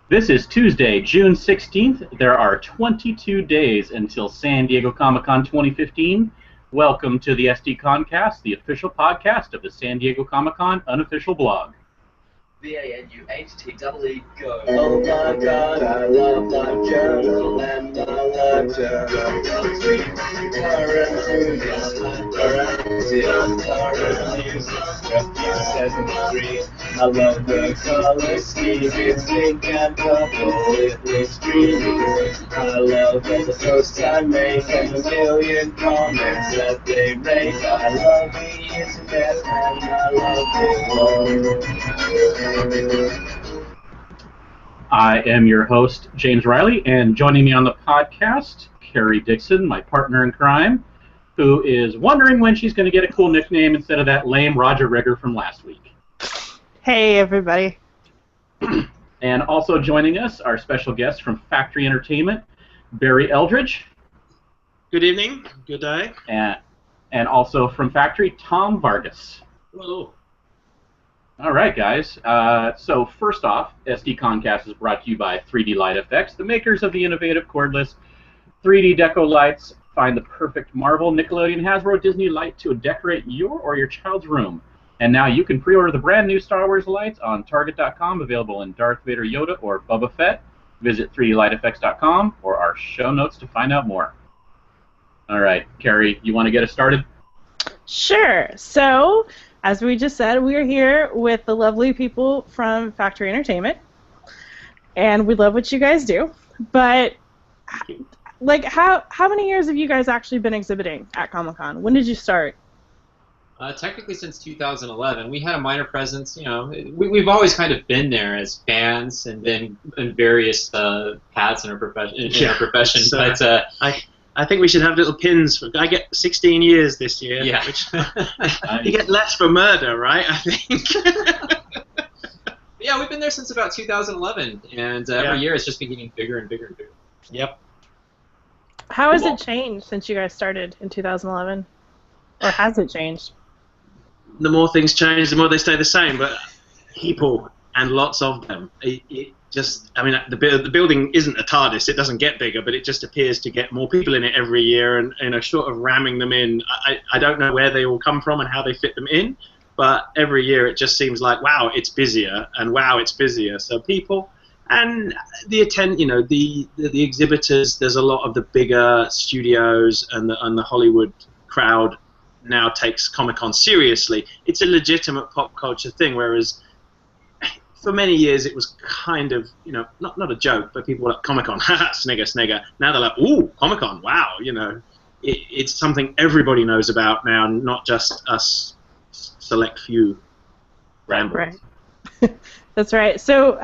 This is Tuesday, June 16th. There are 22 days until San Diego Comic-Con 2015. Welcome to the SDConCast, the official podcast of the San Diego Comic-Con unofficial blog. V-A-N-U-H-T-E-E, go. Oh my god, I love my journal and my life journal. Sweet current movies, current deals, current news, Refuse 73. I love the color scheme, it's pink and purple, it looks dreamy. I love all the posts I make and the million comments that they make. I love the internet and I love the world. I am your host, James Riley, and joining me on the podcast, Carrie Dixon, my partner in crime, who is wondering when she's going to get a cool nickname instead of that lame Roger Rigger from last week. Hey, everybody. And also joining us, our special guest from Factory Entertainment, Barry Eldridge. Good evening. Good day. And also from Factory, Tom Vargas. Hello. All right, guys. So first off, SDConCast is brought to you by 3D Light Effects, the makers of the innovative cordless 3D Deco Lights. Find the perfect Marvel, Nickelodeon, Hasbro, Disney light to decorate your or your child's room. And now you can pre-order the brand new Star Wars lights on Target.com, available in Darth Vader, Yoda, or Boba Fett. Visit 3dlighteffects.com or our show notes to find out more. All right, Carrie, you want to get us started? Sure. So, as we just said, we are here with the lovely people from Factory Entertainment, and we love what you guys do. But, like, how many years have you guys actually been exhibiting at Comic-Con? When did you start? Technically since 2011. We had a minor presence, you know. We've always kind of been there as fans and been in various paths in our profession. But I think we should have little pins. I get 16 years this year. Yeah. Which you get less for murder, right? I think. Yeah, we've been there since about 2011, and every year it's just been getting bigger and bigger and bigger. Yep. How has it changed since you guys started in 2011? Or has it changed? The more things change, the more they stay the same. But people and lots of them. It just, I mean, the building isn't a TARDIS. It doesn't get bigger, but it just appears to get more people in it every year, and short of ramming them in, I don't know where they all come from and how they fit them in, but every year it just seems like, wow, it's busier, and wow, it's busier. So people and the the exhibitors. There's a lot of the bigger studios and the Hollywood crowd now takes Comic-Con seriously. It's a legitimate pop culture thing, whereas for many years it was kind of, not a joke, but people were like, Comic-Con, haha, snigger. Now they're like, ooh, Comic-Con, wow, it's something everybody knows about now, not just us select few ramblers. Right. That's right. So,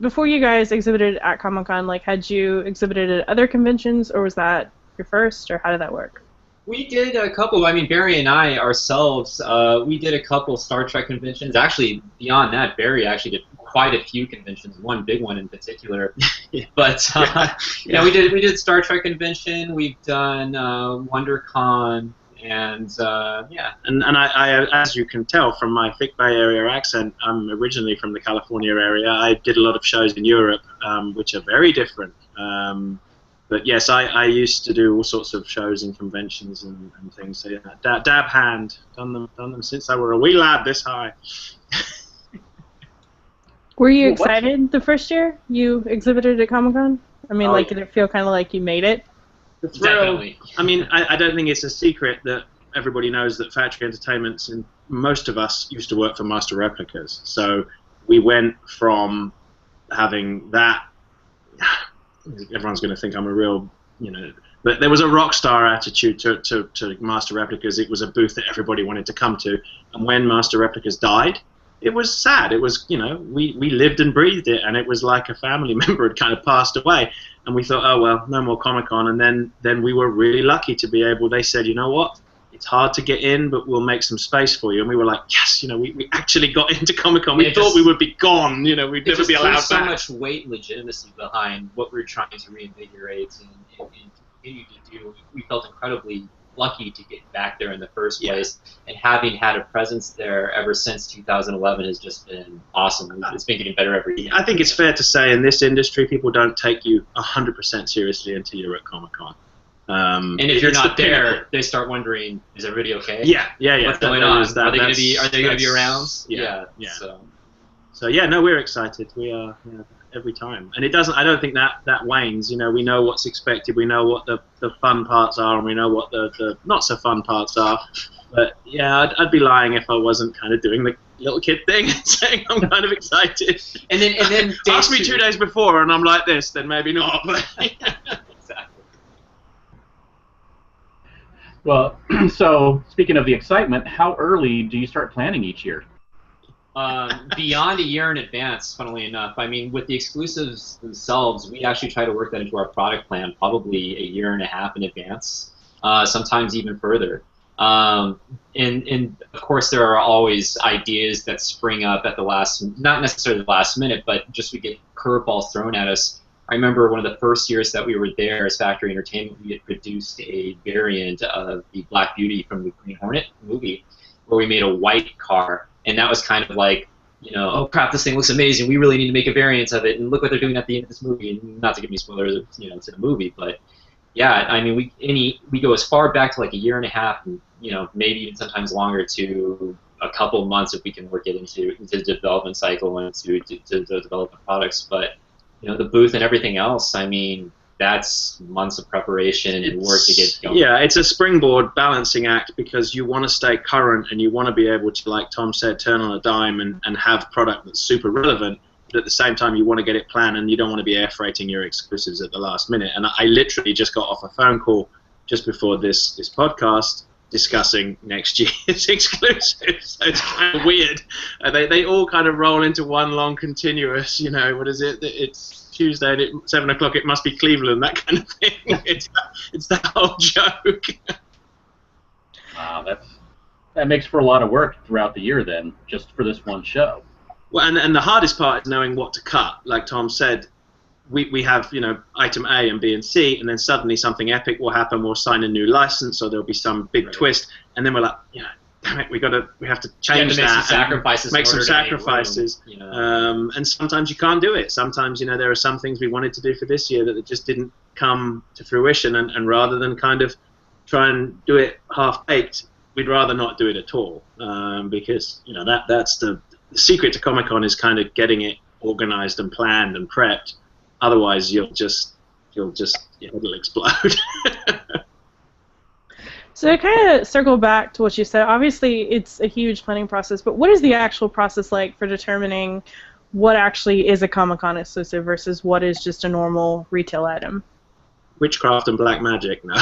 before you guys exhibited at Comic-Con, had you exhibited at other conventions, or was that your first, or how did that work? We did a couple. I mean, Barry and I ourselves, we did a couple Star Trek conventions. Actually, beyond that, Barry actually did quite a few conventions. One big one in particular. But we did Star Trek convention. We've done WonderCon, and And I, as you can tell from my thick Bay Area accent, I'm originally from the California area. I did a lot of shows in Europe, which are very different. But yes, I used to do all sorts of shows and conventions and things. So yeah, dab hand, done them since I were a wee lad this high. Were you excited the first year you exhibited at Comic-Con? I mean, did it feel kind of like you made it? The thrill. Definitely. I mean, I don't think it's a secret that everybody knows that Factory Entertainment, and most of us used to work for Master Replicas. So we went from having that. Everyone's going to think I'm a real, but there was a rock star attitude to Master Replicas. It was a booth that everybody wanted to come to. And when Master Replicas died, it was sad. It was, we lived and breathed it, and it was like a family member had kind of passed away. And we thought, oh, well, no more Comic-Con. And then we were really lucky to be able, they said, you know what? It's hard to get in, but we'll make some space for you. And we were like, yes, we actually got into Comic-Con. We thought we would be gone, we'd never be allowed back. so much weight legitimacy behind what we were trying to reinvigorate and continue to do. We felt incredibly lucky to get back there in the first place, and having had a presence there ever since 2011 has just been awesome. It's been getting better every year. I think it's fair to say in this industry, people don't take you 100% seriously until you're at Comic-Con. And if you're not there, they start wondering, is everybody okay? Yeah. What's going on? Are they going to be around? Yeah. So yeah, no, we're excited. We are every time, and it doesn't. I don't think that wanes. You know, we know what's expected. We know what the fun parts are, and we know what the not so fun parts are. But yeah, I'd be lying if I wasn't kind of doing the little kid thing and saying I'm kind of excited. And then ask me 2 days before, and I'm like this, then maybe not. Well, so speaking of the excitement, how early do you start planning each year? Beyond a year in advance, funnily enough. I mean, with the exclusives themselves, we actually try to work that into our product plan probably a year and a half in advance, sometimes even further. And of course, there are always ideas that spring up at the last, not necessarily the last minute, but just we get curveballs thrown at us. I remember one of the first years that we were there as Factory Entertainment, we had produced a variant of the Black Beauty from the Green Hornet movie, where we made a white car, and that was kind of like, you know, oh crap, this thing looks amazing. We really need to make a variant of it, and look what they're doing at the end of this movie. And not to give me spoilers, you know, to the movie, but yeah, I mean, we go as far back to like a year and a half, and you know, maybe even sometimes longer to a couple of months if we can work it into the development cycle and to develop the products, but. You know, the booth and everything else, I mean, that's months of preparation and work to get going. Yeah, it's a springboard balancing act because you want to stay current and you want to be able to, like Tom said, turn on a dime and have product that's super relevant, but at the same time you want to get it planned and you don't want to be air freighting your exclusives at the last minute. And I literally just got off a phone call just before this podcast discussing next year's exclusives, so it's kind of weird. They all kind of roll into one long continuous, you know, what is it? It's Tuesday and at 7 o'clock it must be Cleveland, that kind of thing. It's that whole joke. Wow, that makes for a lot of work throughout the year then, just for this one show. Well, and the hardest part is knowing what to cut. Like Tom said, we have, you know, item A and B and C, and then suddenly something epic will happen. We'll sign a new license, or there'll be some big twist, and then we're like, you know, damn it, we have to change that. Make some sacrifices. You know. And sometimes you can't do it. Sometimes, you know, there are some things we wanted to do for this year that just didn't come to fruition, and rather than kind of try and do it half-baked, we'd rather not do it at all, because, you know, that's the secret to Comic-Con is kind of getting it organized and planned and prepped. Otherwise, it'll explode. So to kind of circle back to what you said, obviously it's a huge planning process, but what is the actual process like for determining what actually is a Comic-Con exclusive versus what is just a normal retail item? Witchcraft and black magic, no.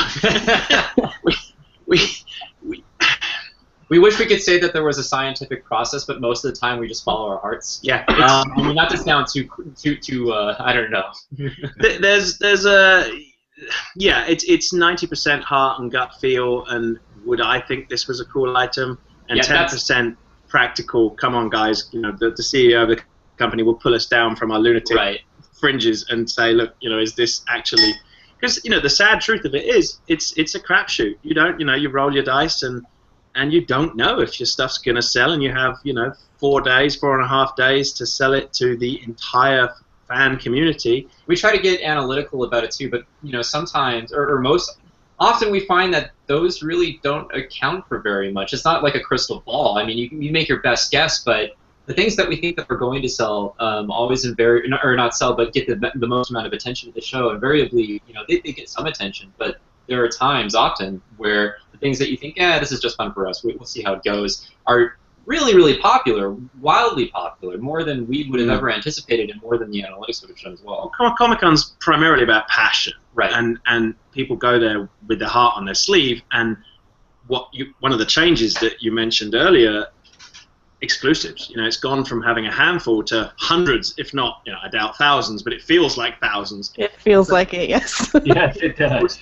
We wish we could say that there was a scientific process, but most of the time we just follow our hearts. Yeah. I mean, not to sound too I don't know. There's a yeah, it's 90% heart and gut feel, and would I think this was a cool item, and 10% practical. Come on, guys, you know, the CEO of the company will pull us down from our lunatic fringes and say, look, you know, is this actually? Because, you know, the sad truth of it is, it's a crapshoot. You don't, you know, you roll your dice and you don't know if your stuff's going to sell, and you have, you know, 4.5 days to sell it to the entire fan community. We try to get analytical about it too, but, you know, sometimes, or most often we find that those really don't account for very much. It's not like a crystal ball. I mean, you make your best guess, but the things that we think that we're going to sell always not sell, but get the most amount of attention at the show. Invariably, you know, they get some attention, but there are times, often, where the things that you think, this is just fun for us, we'll see how it goes, are really, really popular, wildly popular, more than we would have ever anticipated, and more than the analytics would have shown as well. Comic-Con's primarily about passion, right? And people go there with their heart on their sleeve. And one of the changes that you mentioned earlier, exclusives. You know, it's gone from having a handful to hundreds, if not, you know, I doubt thousands, but it feels like thousands. It feels like it, yes. Yes, it does.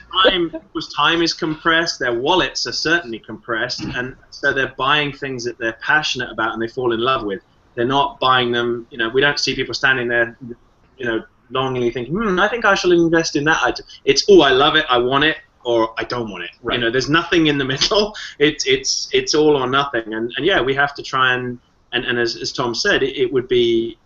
Time is compressed, their wallets are certainly compressed, and so they're buying things that they're passionate about and they fall in love with. They're not buying them, you know, we don't see people standing there, you know, longingly thinking, I think I shall invest in that item. It's, oh, I love it, I want it, or I don't want it. Right. You know, there's nothing in the middle. It's all or nothing. And yeah, we have to try and as Tom said, it would be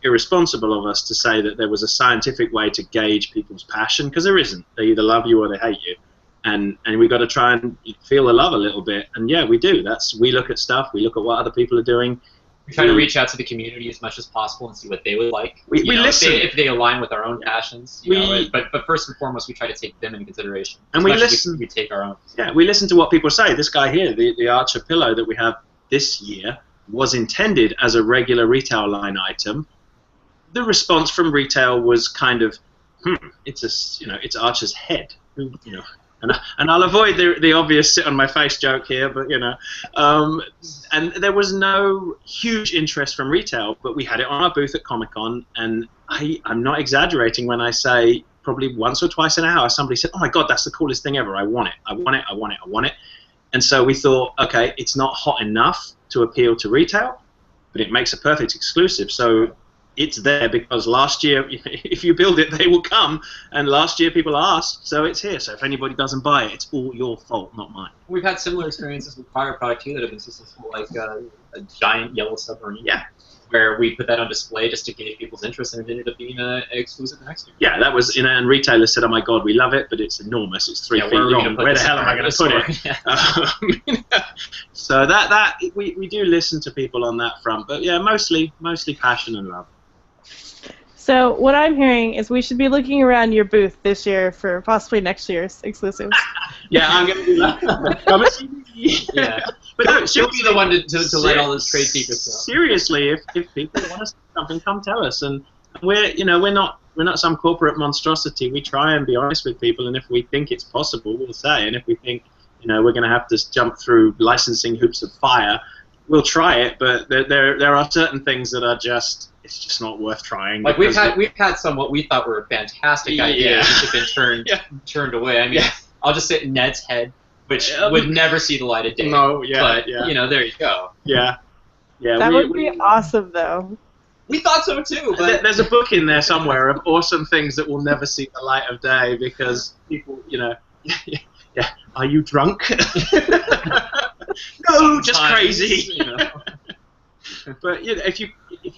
irresponsible of us to say that there was a scientific way to gauge people's passion, because there isn't. They either love you or they hate you. And we've got to try and feel the love a little bit. And yeah, we do. We look at stuff, we look at what other people are doing. We try to reach out to the community as much as possible and see what they would like. We listen. If they align with our own passions. You know, but first and foremost, we try to take them into consideration. And we listen. We take our own. Yeah, we listen to what people say. This guy here, the Archer pillow that we have this year, was intended as a regular retail line item. The response from retail was kind of, it's Archer's head. You know. And I'll avoid the obvious sit on my face joke here, but and there was no huge interest from retail, but we had it on our booth at ComicCon, and I'm not exaggerating when I say probably once or twice an hour somebody said, "Oh my God, that's the coolest thing ever! I want it! I want it! I want it! I want it!" And so we thought, okay, it's not hot enough to appeal to retail, but it makes a perfect exclusive. So it's there because last year, if you build it, they will come. And last year people asked, so it's here. So if anybody doesn't buy it, it's all your fault, not mine. We've had similar experiences with prior product too that have been successful, like a giant yellow submarine. Yeah. Where we put that on display just to gauge people's interest, and it ended up being exclusive the next year. Yeah, that was, and retailers said, "Oh my God, we love it, but it's enormous. It's 3 feet long. Where the hell am I going to put it?" Yeah. So that we do listen to people on that front, but yeah, mostly passion and love. So what I'm hearing is we should be looking around your booth this year for possibly next year's exclusives. Yeah, I'm going to do that. Come and see me. Yeah. But no, she'll be the one to let all those trade secrets go. Seriously, if people want to see something, come tell us. And we're not some corporate monstrosity. We try and be honest with people, and if we think it's possible, we'll say. And if we think we're going to have to jump through licensing hoops of fire, we'll try it. But there are certain things that are it's just not worth trying. Like we've had some what we thought were fantastic ideas that have been turned away. I mean, I'll just say Ned's head, which would never see the light of day. No, but there you go. Yeah. That would be awesome, though. We thought so too. But there's a book in there somewhere of awesome things that will never see the light of day because people, are you drunk? No, just crazy. But if you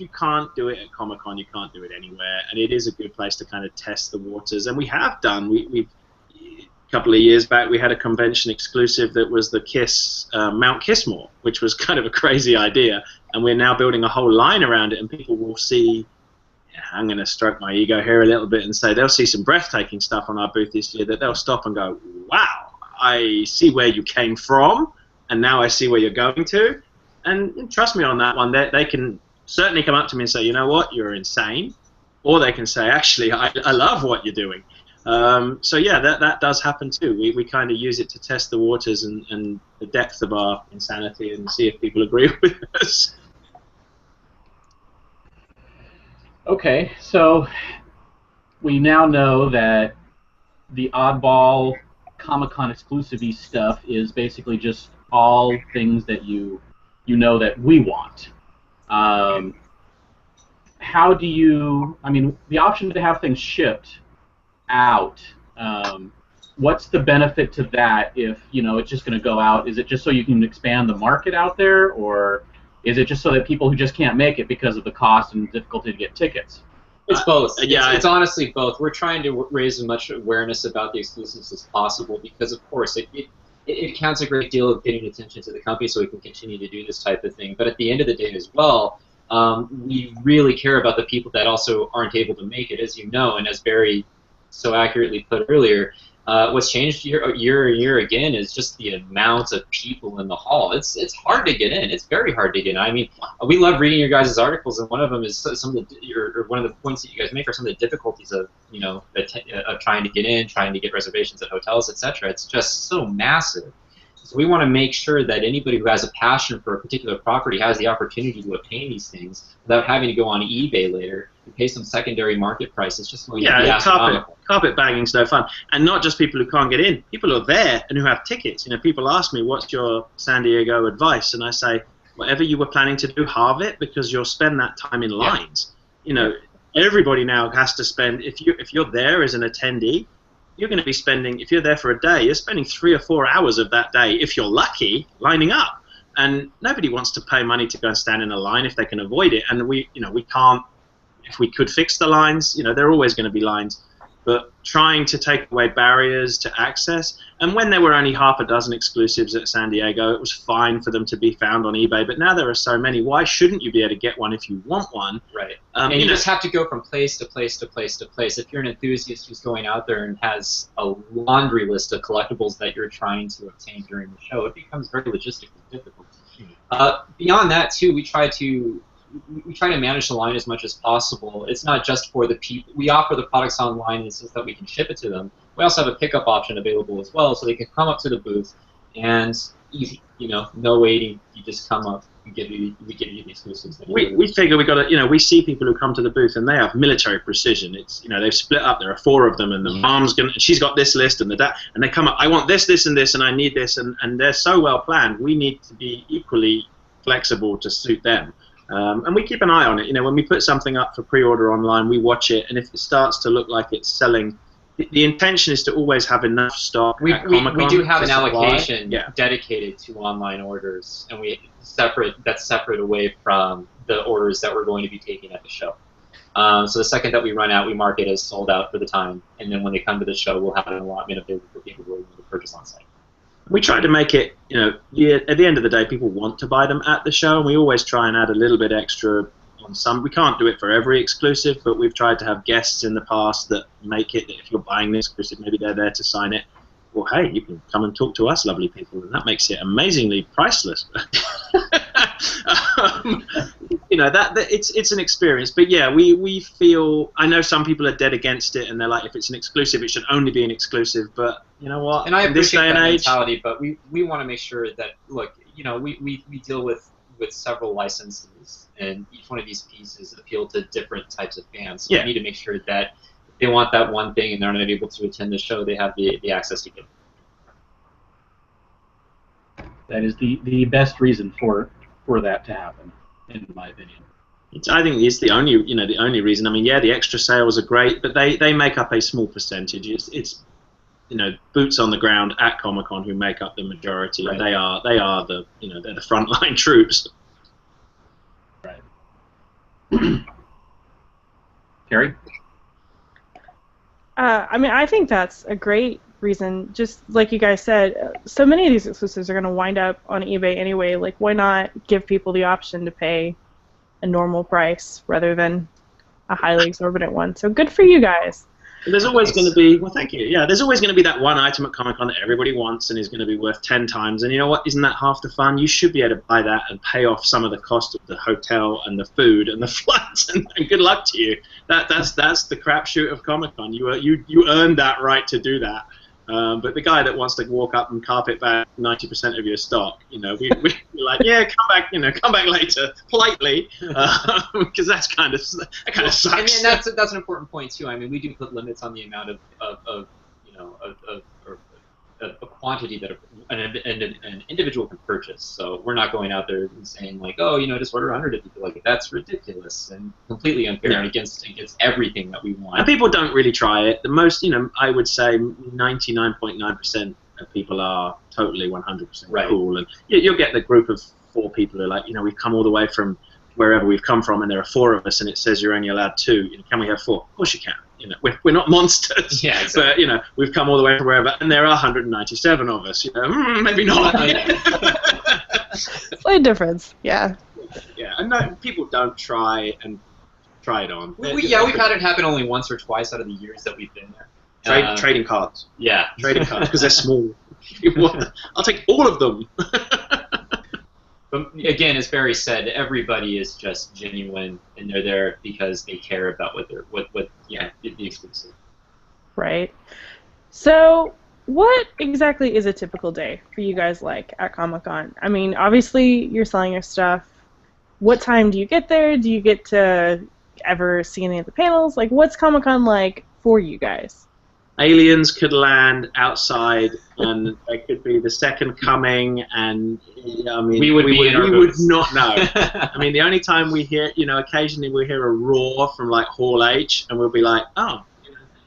can't do it at Comic-Con, you can't do it anywhere, and it is a good place to kind of test the waters. And we have done. We've a couple of years back we had a convention exclusive that was the Kiss Mount Kissmore, which was kind of a crazy idea, and we're now building a whole line around it, and people will see. I'm going to stroke my ego here a little bit and say they'll see some breathtaking stuff on our booth this year that they'll stop and go, "Wow, I see where you came from, and now I see where you're going to." And trust me on that one, they can certainly come up to me and say, "You know what, you're insane," or they can say, "Actually, I love what you're doing." So yeah, that does happen too. We kind of use it to test the waters and the depth of our insanity and see if people agree with us. Okay, so we now know that the oddball Comic-Con exclusive-y stuff is basically just all things that you know that we want. How do you, the option to have things shipped out, what's the benefit to that if, it's just going to go out? Is it just so you can expand the market out there, or is it just so that people who just can't make it because of the cost and difficulty to get tickets? It's both. It's honestly both. We're trying to raise as much awareness about the exclusives as possible because, of course, it counts a great deal of getting attention to the company so we can continue to do this type of thing. But at the end of the day as well, we really care about the people that also aren't able to make it, as you know, and as Barry so accurately put earlier. What's changed year again is just the amount of people in the hall. It's hard to get in. It's very hard to get in. I mean, we love reading your guys' articles, and one of them is some of one of the points that you guys make are some of the difficulties of of trying to get in, trying to get reservations at hotels, etc. It's just so massive. So we want to make sure that anybody who has a passion for a particular property has the opportunity to obtain these things without having to go on eBay later and pay some secondary market price. It's just going to be astronomical. Carpet bagging's no fun. And not just people who can't get in. People who are there and who have tickets. People ask me, what's your San Diego advice? And I say, whatever you were planning to do, halve it, because you'll spend that time in lines. Everybody now has to spend, if you're there as an attendee, you're going to be spending, if you're there for a day, you're spending 3 or 4 hours of that day, if you're lucky, lining up. And nobody wants to pay money to go and stand in a line if they can avoid it. And we can't, if we could fix the lines, there are always going to be lines. But trying to take away barriers to access, and when there were only half a dozen exclusives at San Diego, it was fine for them to be found on eBay. But now there are so many. Why shouldn't you be able to get one if you want one? Right. And you just have to go from place to place to place to place. If you're an enthusiast who's going out there and has a laundry list of collectibles that you're trying to obtain during the show, it becomes very logistically difficult. Beyond that, too, we try to manage the line as much as possible. It's not just for the people. We offer the products online in the sense that we can ship it to them. We also have a pickup option available as well, so they can come up to the booth and easy, no waiting. You just come up. We give you the exclusives. We figure we got to, we see people who come to the booth and they have military precision. It's, they've split up. There are 4 of them, and the mom's she's got this list, and and they come up. I want this, this, and this, and I need this, and they're so well planned. We need to be equally flexible to suit them. And we keep an eye on it. When we put something up for pre-order online, we watch it, and if it starts to look like it's selling, the intention is to always have enough stock. We do have an allocation dedicated to online orders, and that's separate away from the orders that we're going to be taking at the show. So the second that we run out, we mark it as sold out for the time, and then when they come to the show, we'll have an allotment available for people who are willing to purchase on site. We try to make it, at the end of the day, people want to buy them at the show, and we always try and add a little bit extra on some. We can't do it for every exclusive, but we've tried to have guests in the past that make it that if you're buying the exclusive, maybe they're there to sign it. Well, hey, you can come and talk to us, lovely people, and that makes it amazingly priceless. It's an experience, but yeah, we feel. I know some people are dead against it, and they're like, if it's an exclusive, it should only be an exclusive. But you know what? And I appreciate that mentality, but we want to make sure that we deal with several licenses, and each one of these pieces appeal to different types of fans. So we need to make sure that if they want that one thing and they're not able to attend the show, they have the access to get it. That is the best reason for that to happen, in my opinion. I think it's the only reason. I mean, the extra sales are great, but they make up a small percentage. It's boots on the ground at Comic-Con who make up the majority. Right. They are the they're the frontline troops. Right. Terry? I think that's a great reason. Just like you guys said, so many of these exclusives are going to wind up on eBay anyway. Like, why not give people the option to pay a normal price rather than a highly exorbitant one? So good for you guys. There's always going to be, well, thank you. Yeah, there's always going to be that one item at Comic-Con that everybody wants and is going to be worth 10 times. And you know what? Isn't that half the fun? You should be able to buy that and pay off some of the cost of the hotel and the food and the flights. And good luck to you. That's the crapshoot of Comic-Con. You earned that right to do that. But the guy that wants to walk up and carpet back 90% of your stock, we're like, yeah, come back later, politely, because that kind of sucks. And that's an important point too. I mean, we do put limits on the amount of a quantity that an individual can purchase. So we're not going out there and saying like, oh, just order 100 if you feel like it. That's ridiculous and completely unfair and against everything that we want. And people don't really try it. The most, I would say 99.9% of people are totally 100% cool. And you'll get the group of 4 people who are like, we've come all the way from wherever we've come from, and there are 4 of us, and it says you're only allowed 2. Can we have 4? Of course you can. We're not monsters. Yeah, exactly. But we've come all the way from wherever, and there are 197 of us. Maybe not. Slight difference. Yeah. Yeah, and no, people don't try it on. We've had it happen only once or twice out of the years that we've been there. Trading cards. Yeah. Trading cards because they're small. I'll take all of them. But again, as Barry said, everybody is just genuine, and they're there because they care about the exclusive. Right. So, what exactly is a typical day for you guys like at Comic-Con? I mean, obviously you're selling your stuff. What time do you get there? Do you get to ever see any of the panels? Like, what's Comic-Con like for you guys? Aliens could land outside, and they could be the second coming, and we would not know. I mean, the only time we hear, occasionally we hear a roar from like Hall H, and we'll be like, oh,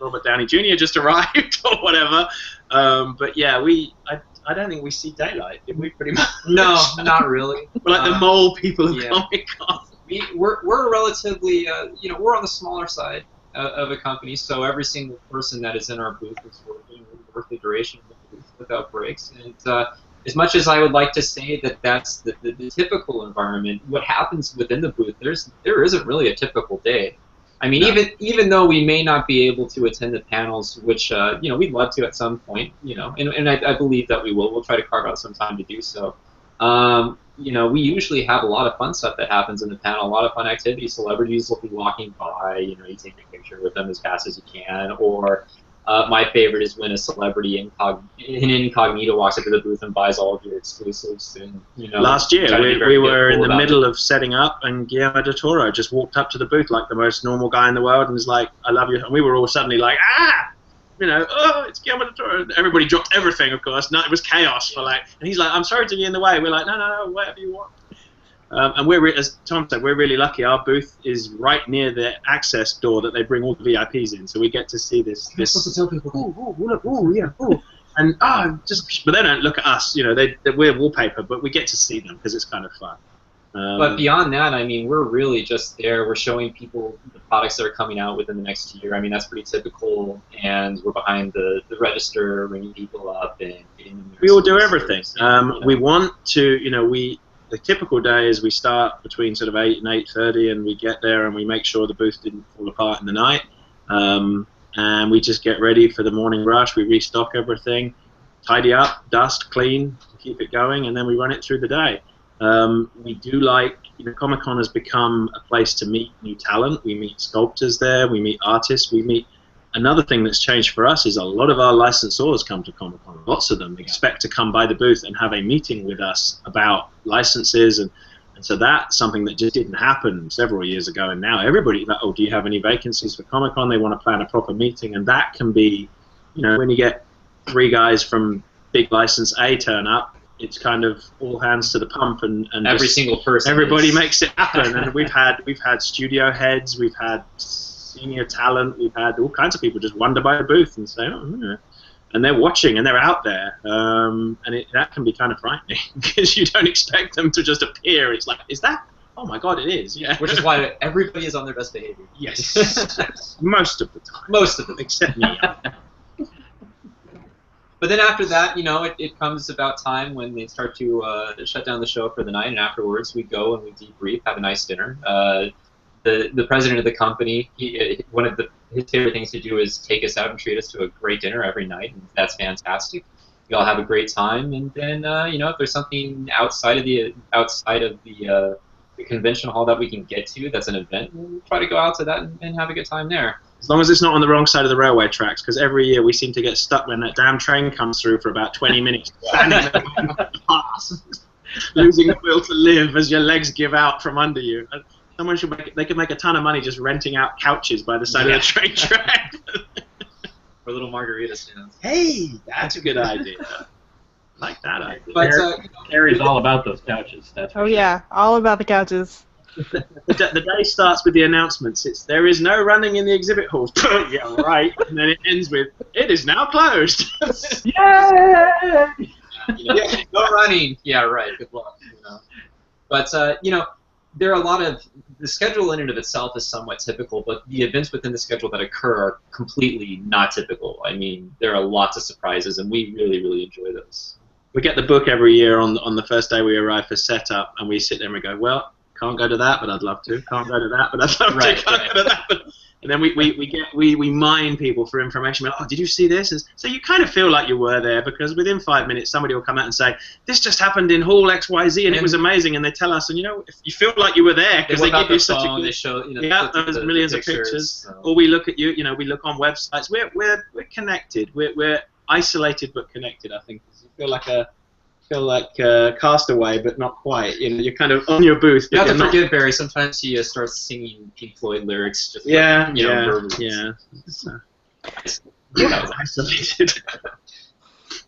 Robert Downey Jr. just arrived or whatever. But yeah, I don't think we see daylight. Did we pretty much? No, not really. We're like the mole people of yeah. Comic-Con. We're relatively, we're on the smaller side of a company, so every single person that is in our booth is worth the duration of the booth without breaks. And as much as I would like to say that that's the typical environment, what happens within the booth, there isn't really a typical day. I mean, even though we may not be able to attend the panels, which we'd love to at some point, and I believe that we will. We'll try to carve out some time to do so. We usually have a lot of fun stuff that happens in the panel, a lot of fun activities. Celebrities will be walking by, you take a picture with them as fast as you can, or my favorite is when a celebrity incognito walks up to the booth and buys all of your exclusives. And last year we were in the middle of setting up, and Guillermo del Toro just walked up to the booth like the most normal guy in the world and was like, "I love you," and we were all suddenly like, "Ah!" Oh, it's Guillermo del Toro. Everybody dropped everything, of course. No, it was chaos for and he's like, "I'm sorry to be in the way." We're like, "No, whatever you want." And as Tom said, we're really lucky. Our booth is right near the access door that they bring all the VIPs in, so we get to see this. You're supposed to tell people, and but they don't look at us. We're wallpaper, but we get to see them because it's kind of fun. But beyond that, I mean, we're really just there. We're showing people the products that are coming out within the next year. I mean, that's pretty typical, and we're behind the register, ringing people up and getting them. We all do everything. We want to, the typical day is we start between sort of 8 and 8:30, and we get there and we make sure the booth didn't fall apart in the night, and we just get ready for the morning rush. We restock everything, tidy up, dust, clean, keep it going, and then we run it through the day. We do Comic-Con has become a place to meet new talent. We meet sculptors there, we meet artists, another thing that's changed for us is a lot of our licensors come to Comic-Con. Lots of them expect to come by the booth and have a meeting with us about licenses, and so that's something that just didn't happen several years ago, and now everybody's like, "Oh, do you have any vacancies for Comic-Con?" They want to plan a proper meeting, and that can be, when you get 3 guys from big license A turn up, it's kind of all hands to the pump, and every single person. Everybody makes it happen, and we've had studio heads, we've had senior talent, we've had all kinds of people just wander by the booth and say, "Oh," and they're watching and they're out there, and that can be kind of frightening because you don't expect them to just appear. It's like, is that? Oh my God, it is. Yeah. Which is why everybody is on their best behavior. Yes. Most of the time. Most of them, except me. But then after that, it comes about time when they start to shut down the show for the night, and afterwards we go and we debrief, have a nice dinner. The president of the company, one of his favorite things to do is take us out and treat us to a great dinner every night, and that's fantastic. We all have a great time, and then if there's something outside of the convention hall that we can get to, that's an event, we'll try to go out to that and have a good time there. As long as it's not on the wrong side of the railway tracks, because every year we seem to get stuck when that damn train comes through for about 20 minutes, standing there, losing the will to live as your legs give out from under you. Someone they could make a ton of money just renting out couches by the side of the train track. Or little margarita stands. Hey, that's a good idea. I like that idea. But Harry's all about those couches. That's for sure. Yeah, all about the couches. The day starts with the announcements. There is no running in the exhibit halls. Yeah, right. And then it ends with, "It is now closed." Yay! No running. Yeah, right. Good luck. But there are a lot of the schedule in and of itself is somewhat typical, but the events within the schedule that occur are completely not typical. I mean, there are lots of surprises, and we really, really enjoy those. We get the book every year on the first day we arrive for setup, and we sit there and we go, "Well, can't go to that, but I'd love to. Can't go to that, but I'd love to. Can't go to that." And then we mine people for information. We're like, "Oh, did you see this?" And so you kind of feel like you were there, because within 5 minutes somebody will come out and say, "This just happened in Hall XYZ, and it was amazing." And they tell us, and if you feel like you were there, because they give you such a good, they show, there's millions of pictures. So. Or we look at you, we look on websites. We're connected. We're isolated but connected. I think you feel like Castaway, but not quite. You're kind of on your booth. You have to forgive Barry. Sometimes he starts singing Pink Floyd lyrics. Just Yeah. So, isolated.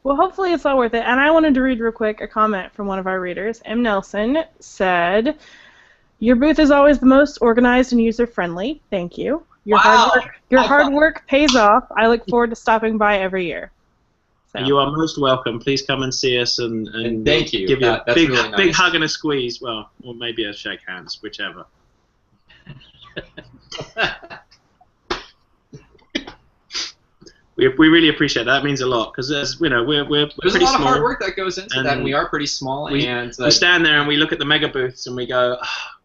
Well, hopefully it's all worth it. And I wanted to read real quick a comment from one of our readers. M. Nelson said, "Your booth is always the most organized and user-friendly. Thank you. Your hard work pays off. I look forward to stopping by every year. So. You are most welcome. Please come and see us and thank you. Give you a That's big, really nice. big hug and a squeeze. Well, or maybe a shake hands, whichever. We really appreciate that. That means a lot because there's we're There's pretty a lot small. of hard work that goes into that, and we are pretty small. We stand there and we look at the mega booths and we go,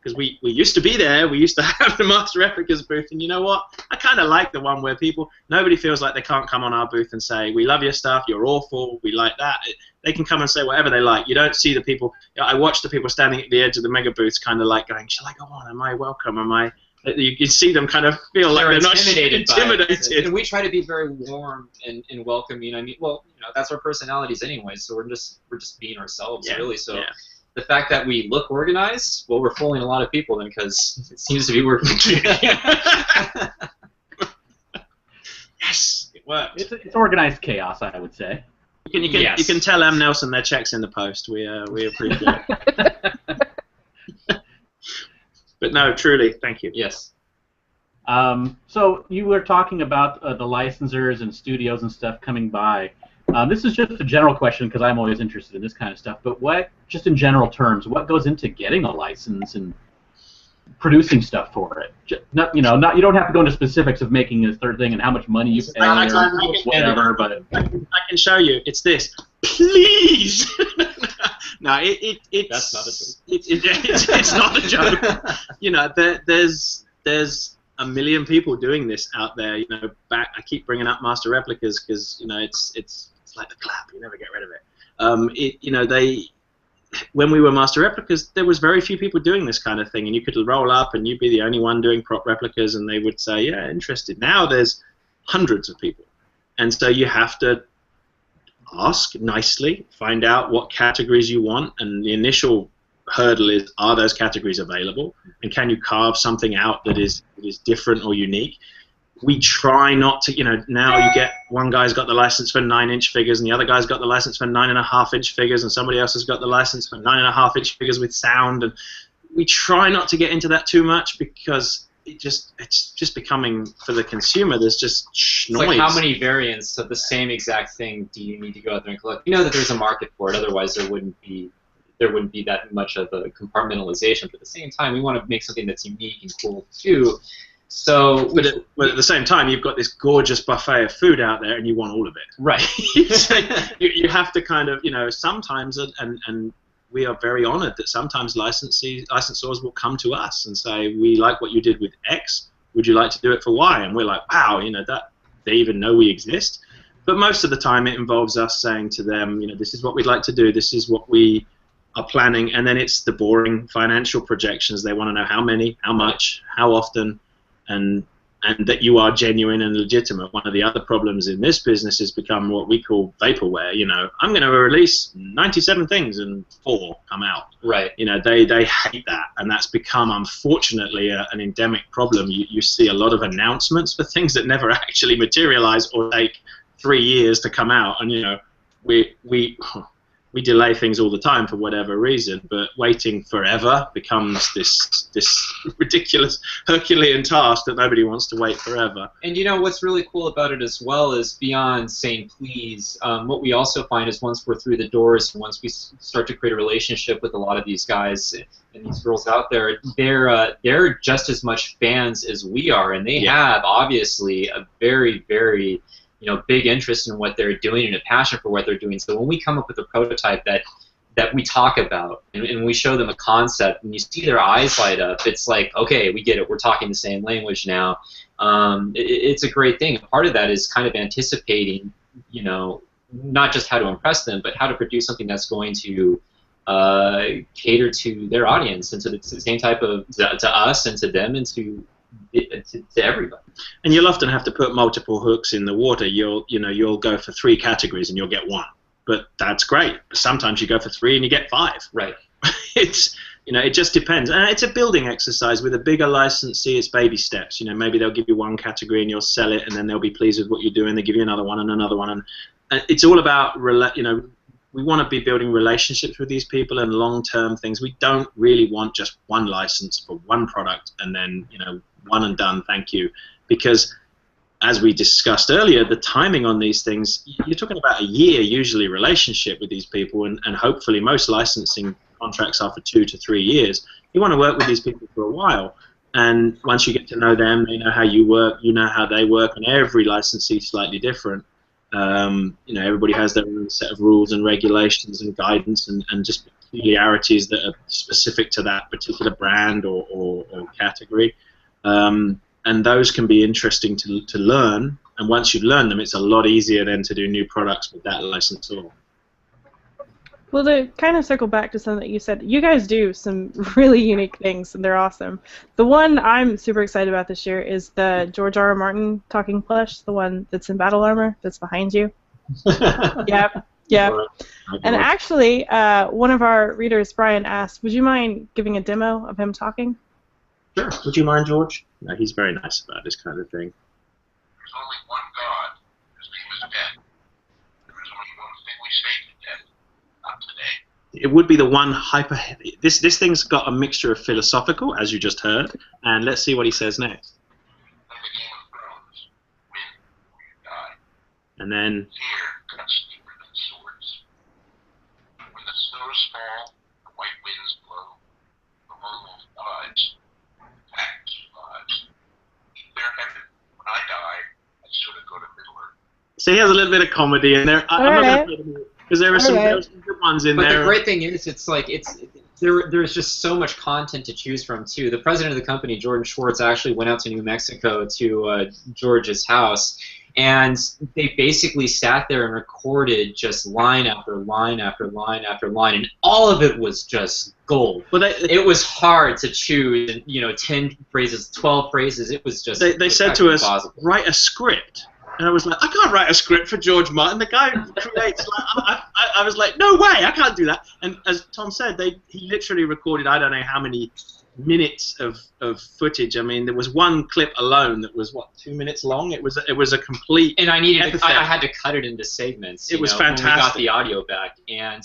because we used to be there. We used to have the Master Replicas booth, and you know what? I kind of like the one where nobody feels like they can't come on our booth and say, we love your stuff, you're awful, we like that. They can come and say whatever they like. You don't see the people. I watch the people standing at the edge of the mega booths kind of like going, shall I go on? Am I welcome? Am I? You can see them kind of feel like they're not intimidated. And we try to be very warm and welcoming. I mean, well, that's our personalities anyway. So we're just being ourselves, really. So the fact that we look organized, well, we're fooling a lot of people then because it seems to be working. Yes, it worked. It's organized chaos, I would say. You can tell M. Nelson their checks in the post. We appreciate it. But no, truly, thank you. Yes. So you were talking about the licensors and studios and stuff coming by. This is just a general question because I'm always interested in this kind of stuff. But just in general terms, what goes into getting a license and producing stuff for it? You don't have to go into specifics of making a third thing and how much money you pay or whatever. But I can show you. It's this. Please. No, that's not a joke. It's not a joke. There's a million people doing this out there. I keep bringing up Master Replicas because it's like the clap. You never get rid of it. When we were Master Replicas, there was very few people doing this kind of thing, and you could roll up and you'd be the only one doing prop replicas, and they would say, yeah, interested. Now there's hundreds of people, and so you have to ask nicely, find out what categories you want, and the initial hurdle is, are those categories available, and can you carve something out that is different or unique? We try not to, now you get one guy's got the license for 9-inch figures, and the other guy's got the license for 9.5-inch figures, and somebody else has got the license for 9.5-inch figures with sound, and we try not to get into that too much because it's just becoming, for the consumer, there's just noise. It's like, how many variants of the same exact thing do you need to go out there and collect? You know that there's a market for it, otherwise there wouldn't be that much of a compartmentalization. But at the same time, we want to make something that's unique and cool too. So, but at the same time, you've got this gorgeous buffet of food out there, and you want all of it. Right. So you have to kind of, sometimes, and we are very honored that sometimes licensors will come to us and say, we like what you did with X, would you like to do it for Y? And we're like, wow, that they even know we exist. But most of the time it involves us saying to them, this is what we'd like to do, this is what we are planning, and then it's the boring financial projections. They want to know how many, how much, how often, and that you are genuine and legitimate. One of the other problems in this business has become what we call vaporware. I'm going to release 97 things and 4 come out. Right. They hate that, and that's become, unfortunately, an endemic problem. You see a lot of announcements for things that never actually materialize or take 3 years to come out, and we delay things all the time for whatever reason, but waiting forever becomes this ridiculous Herculean task that nobody wants to wait forever. And what's really cool about it as well is, beyond saying please, what we also find is once we're through the doors and once we start to create a relationship with a lot of these guys and these girls out there, they're just as much fans as we are, and they have obviously a very, very big interest in what they're doing and a passion for what they're doing. So when we come up with a prototype that we talk about and we show them a concept, and you see their eyes light up, it's like, okay, we get it. We're talking the same language now. It's a great thing. Part of that is kind of anticipating, not just how to impress them, but how to produce something that's going to cater to their audience and to the same type of, to us and to them and to everybody. And you'll often have to put multiple hooks in the water. You'll go for 3 categories and you'll get 1, but that's great. Sometimes you go for 3 and you get 5. Right. It just depends, and it's a building exercise. With a bigger licensee, it's baby steps. Maybe they'll give you 1 category and you'll sell it, and then they'll be pleased with what you're doing. They give you another one and another one, and it's all about we want to be building relationships with these people and long-term things. We don't really want just 1 license for 1 product and then one and done, thank you, because as we discussed earlier, the timing on these things, you're talking about a year usually relationship with these people, and hopefully most licensing contracts are for 2 to 3 years. You want to work with these people for a while, and once you get to know them, they know how you work, you know how they work, and every licensee is slightly different. You know, everybody has their own set of rules and regulations and guidance and just peculiarities that are specific to that particular brand or category. And those can be interesting to learn, and once you've learned them, it's a lot easier then to do new products with that licensor. Well, to kind of circle back to something that you said, you guys do some really unique things, and they're awesome. The one I'm super excited about this year is the George R. R. Martin talking plush, the one that's in battle armor, that's behind you. Yep. And actually, one of our readers, Brian, asked, would you mind giving a demo of him talking? Sure. Would you mind, George? No, he's very nice about this kind of thing. There's only one God. His name is death. There is only one thing we say to death. Not today. It would be the one hyper. This thing's got a mixture of philosophical, as you just heard, and let's see what he says next. Like the Game of Thrones. Win or you die. And then. Fear cuts deeper than swords. When the snows fall, the white winds blow. The lone wolf dies. The pack survives. Their heaven. When I die, I sort of go to Middle Earth. So he has a little bit of comedy in there. I'm not going to because there are some good ones in but there. The great thing is, it's like there's just so much content to choose from too. The president of the company, Jordan Schwartz, actually went out to New Mexico to George's house, and they basically sat there and recorded just line after line after line after line, and all of it was just gold. Well, it was hard to choose, 10 phrases, 12 phrases. It was just they said to us, write a script. And I was like, I can't write a script for George Martin. The guy creates. I was like, no way, I can't do that. And as Tom said, he literally recorded I don't know how many minutes of footage. I mean, there was one clip alone that was 2 minutes long. It was a complete. And I had to cut it into segments. It was fantastic. When we got the audio back, and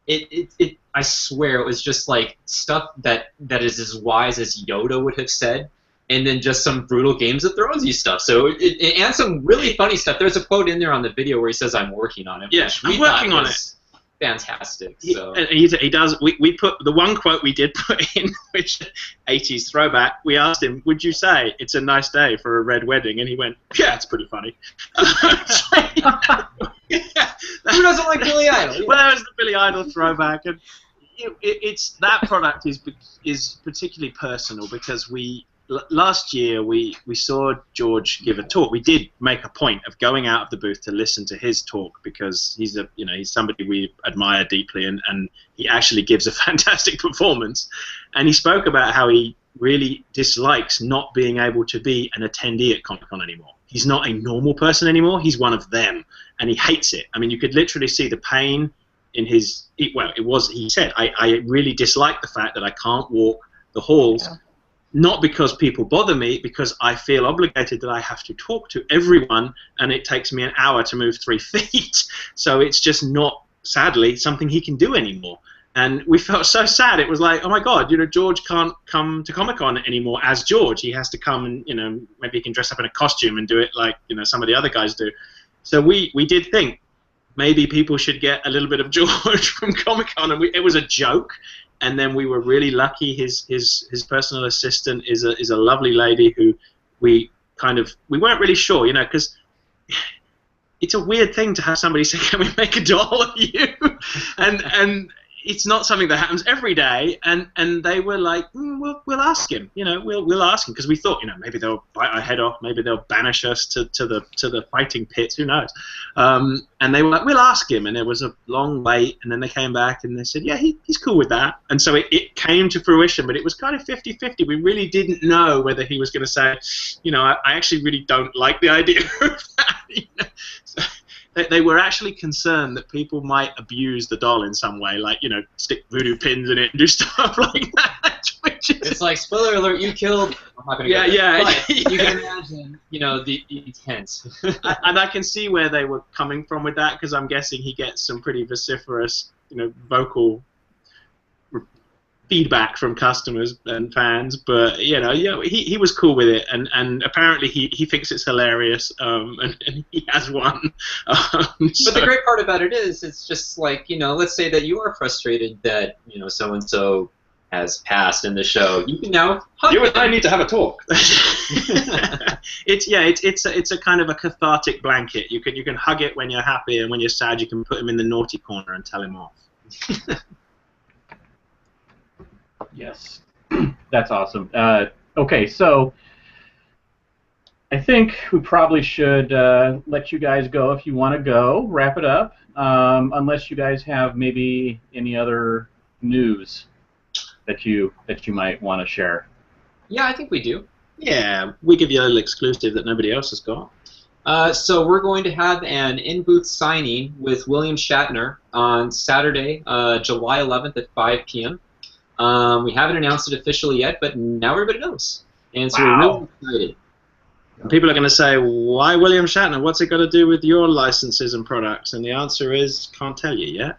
it I swear it was just like stuff that is as wise as Yoda would have said. And then just some brutal Games of Thrones-y stuff. So and some really funny stuff. There's a quote in there on the video where he says, "I'm working on it." Yeah, I'm working on it. Fantastic. So. He does. We put the one quote we did put in, which 80s throwback. We asked him, "Would you say it's a nice day for a red wedding?" And he went, "Yeah, it's pretty funny." Who doesn't like Billy Idol? Well, that was the Billy Idol throwback, and it's that product is particularly personal because last year we saw George give a talk. We did make a point of going out of the booth to listen to his talk because he's somebody we admire deeply, and he actually gives a fantastic performance. And he spoke about how he really dislikes not being able to be an attendee at Comic-Con anymore. He's not a normal person anymore. He's one of them, and he hates it. I mean, you could literally see the pain in his. He said, I really dislike the fact that I can't walk the halls. Yeah. Not because people bother me, because I feel obligated that I have to talk to everyone, and it takes me an hour to move 3 feet. So it's just not, sadly, something he can do anymore. And we felt so sad. It was like, oh my God, George can't come to Comic-Con anymore as George. He has to come and, maybe he can dress up in a costume and do it like, some of the other guys do. So we did think maybe people should get a little bit of George from Comic-Con, and it was a joke. And then we were really lucky. His personal assistant is a lovely lady who we weren't really sure, because it's a weird thing to have somebody say, "Can we make a doll of you?" and it's not something that happens every day. And they were like, we'll ask him, we'll ask him, because we thought, maybe they'll bite our head off, maybe they'll banish us to the fighting pits, who knows? And they were like, we'll ask him. And there was a long wait, and then they came back and they said, yeah, he's cool with that. And so it came to fruition, but it was kind of 50-50. We really didn't know whether he was going to say, I actually really don't like the idea of that. So, they were actually concerned that people might abuse the doll in some way, like, stick voodoo pins in it and do stuff like that. It's like, spoiler alert, you killed. I'm not going to go there. But you can imagine, the intent. And I can see where they were coming from with that, because I'm guessing he gets some pretty vociferous, vocal feedback from customers and fans, but he was cool with it, and apparently he thinks it's hilarious, and he has one. But the great part about it is, it's just like, let's say that you are frustrated that so and so has passed in the show. You can now hug you them. and I need to have a talk. It's a kind of a cathartic blanket. You can hug it when you're happy, and when you're sad, you can put him in the naughty corner and tell him off. Yes, that's awesome. Okay, so I think we probably should let you guys go if you want to go. Wrap it up, unless you guys have maybe any other news that you might want to share. Yeah, I think we do. Yeah, we give you a little exclusive that nobody else has got. So we're going to have an in-booth signing with William Shatner on Saturday, July 11th at 5 p.m. We haven't announced it officially yet, but now everybody knows. And so we're really excited. And people are going to say, why William Shatner? What's it got to do with your licenses and products? And the answer is, can't tell you yet.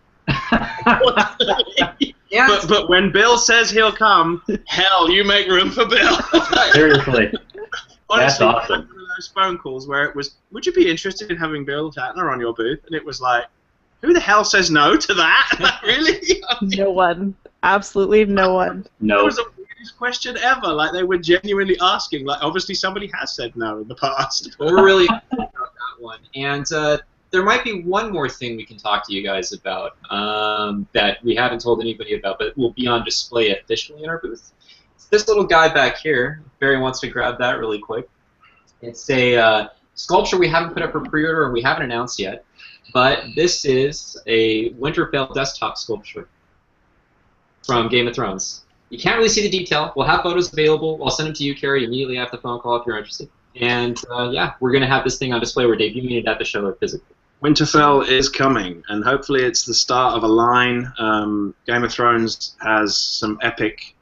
Yeah. But when Bill says he'll come, hell, you make room for Bill. Seriously. Honestly, That's awesome. one of those phone calls where it was, would you be interested in having Bill Shatner on your booth? And it was like, who the hell says no to that? Like, really? No one. Absolutely no one. No. It was the weirdest question ever. Like, they were genuinely asking. Like, obviously somebody has said no in the past. Well, we're really excited about that one. And there might be one more thing we can talk to you guys about that we haven't told anybody about, but will be on display officially in our booth. It's this little guy back here. Barry wants to grab that really quick. It's a sculpture we haven't put up for pre-order and we haven't announced yet, but this is a Winterfell desktop sculpture from Game of Thrones. You can't really see the detail. We'll have photos available. I'll send them to you, Carrie, immediately after the phone call if you're interested. And yeah, we're going to have this thing on display. We're debuting it at the show physically. Winterfell is coming, and hopefully it's the start of a line. Game of Thrones has some epic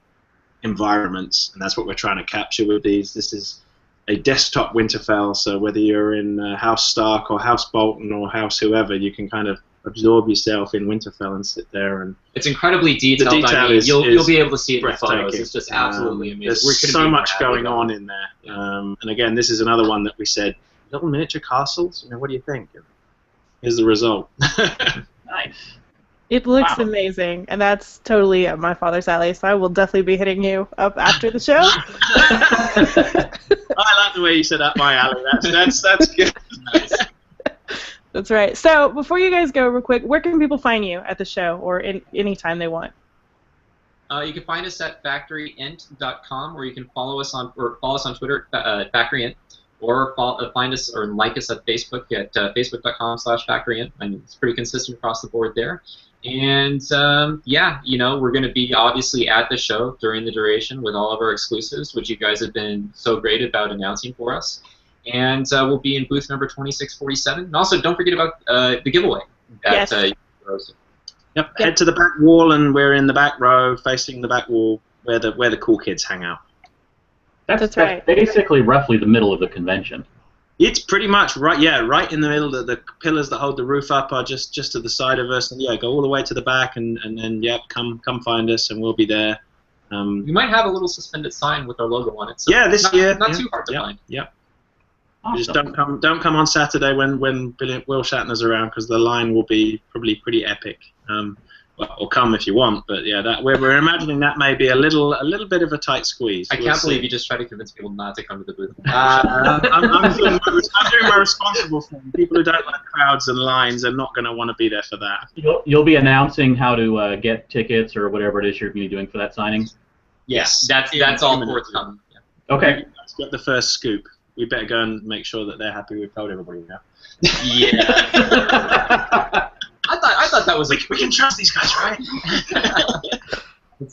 environments, and that's what we're trying to capture with these. This is a desktop Winterfell, so whether you're in House Stark or House Bolton or House whoever, you can kind of absorb yourself in Winterfell and sit there. And it's incredibly detailed. The detail you'll be able to see it in the photos. breathtaking. It's just absolutely amazing. There's so much going on in there. And again, this is another one that we said, little miniature castles? What do you think? Here's the result. Nice. It looks amazing, and that's totally up my father's alley, so I will definitely be hitting you up after the show. I like the way you said up my alley. That's good. Nice. That's right. So before you guys go, real quick, where can people find you at the show or any time they want? You can find us at factoryint.com, or you can follow us on Twitter at factoryint, or find us or like us at Facebook at facebook.com/factoryint, and it's pretty consistent across the board there. And yeah, we're going to be obviously at the show during the duration with all of our exclusives, which you guys have been so great about announcing for us. And we'll be in booth number 2647. And also, don't forget about the giveaway. Yes. Yep. Head to the back wall, and we're in the back row, facing the back wall, where the cool kids hang out. That's right. Basically, roughly the middle of the convention. It's pretty much right. Yeah, right in the middle. The pillars that hold the roof up are just to the side of us, and yeah, go all the way to the back, and then yeah, come find us, and we'll be there. We might have a little suspended sign with our logo on it. So yeah, this year. Not too hard to find. Yeah. Awesome. Just don't come on Saturday when Will Shatner's around, because the line will be probably pretty epic. Well, or come if you want, but yeah, we're imagining that may be a little bit of a tight squeeze. I can't believe you just try to convince people not to come to the booth. I'm doing my responsible thing. People who don't like crowds and lines are not going to want to be there for that. You'll be announcing how to get tickets or whatever it is you're going to be doing for that signing? Yes, that's all forthcoming. Yeah. Okay. Let's get the first scoop. We better go and make sure that they're happy we've told everybody now. Yeah. I thought that was we can trust these guys, right?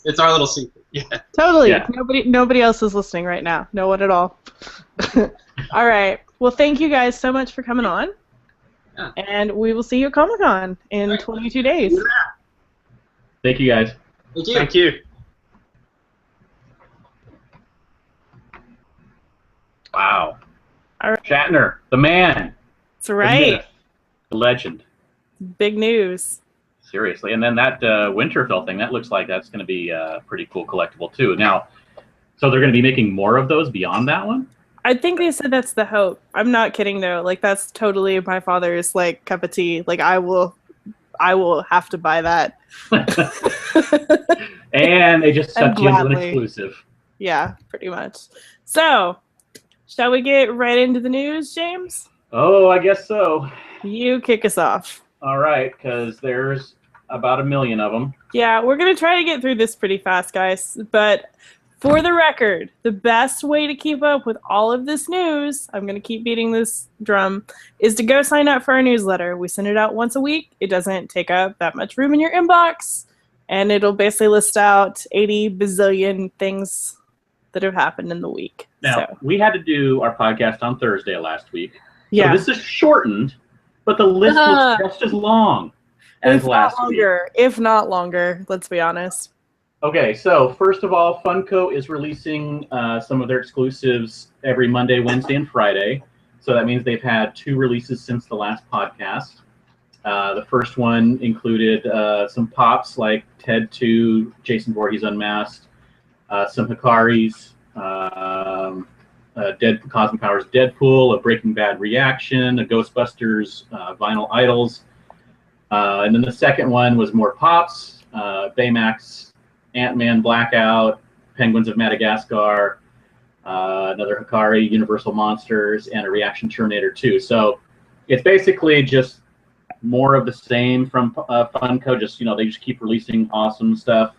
it's our little secret. Yeah. Totally. Yeah. Nobody else is listening right now. No one at all. All right. Well, thank you guys so much for coming on. Yeah. And we will see you at ComicCon in 22 days. Thank you, guys. Thank you. Thank you. Wow. All right. Shatner, the man, That's right. myth, the legend. Big news. Seriously. And then that Winterfell thing, that looks like that's going to be pretty cool collectible too. Now, so they're going to be making more of those beyond that one? I think they said that's the hope. I'm not kidding though. Like that's totally my father's like cup of tea. Like I will have to buy that. And they just sucked you into an gladly. exclusive. Yeah, pretty much. So, shall we get right into the news, James? Oh, I guess so. You kick us off. All right, because there's about 1 million of them. Yeah, we're going to try to get through this pretty fast, guys. But for the record, the best way to keep up with all of this news, I'm going to keep beating this drum, is to go sign up for our newsletter. We send it out once a week. It doesn't take up that much room in your inbox. And it'll basically list out 80 bazillion things that have happened in the week. Now, we had to do our podcast on Thursday last week. Yeah. So this is shortened, but the list looks just as long as last week. If not longer, let's be honest. Okay, so first of all, Funko is releasing some of their exclusives every Monday, Wednesday, and Friday. So that means they've had 2 releases since the last podcast. The first one included some pops like Ted 2, Jason Voorhees Unmasked, some Hikaris, Cosmic Powers Deadpool, a Breaking Bad reaction, a Ghostbusters Vinyl Idols. And then the second one was more pops, Baymax, Ant-Man Blackout, Penguins of Madagascar, another Hikari, Universal Monsters, and a reaction Terminator 2. So it's basically just more of the same from Funko. Just, they just keep releasing awesome stuff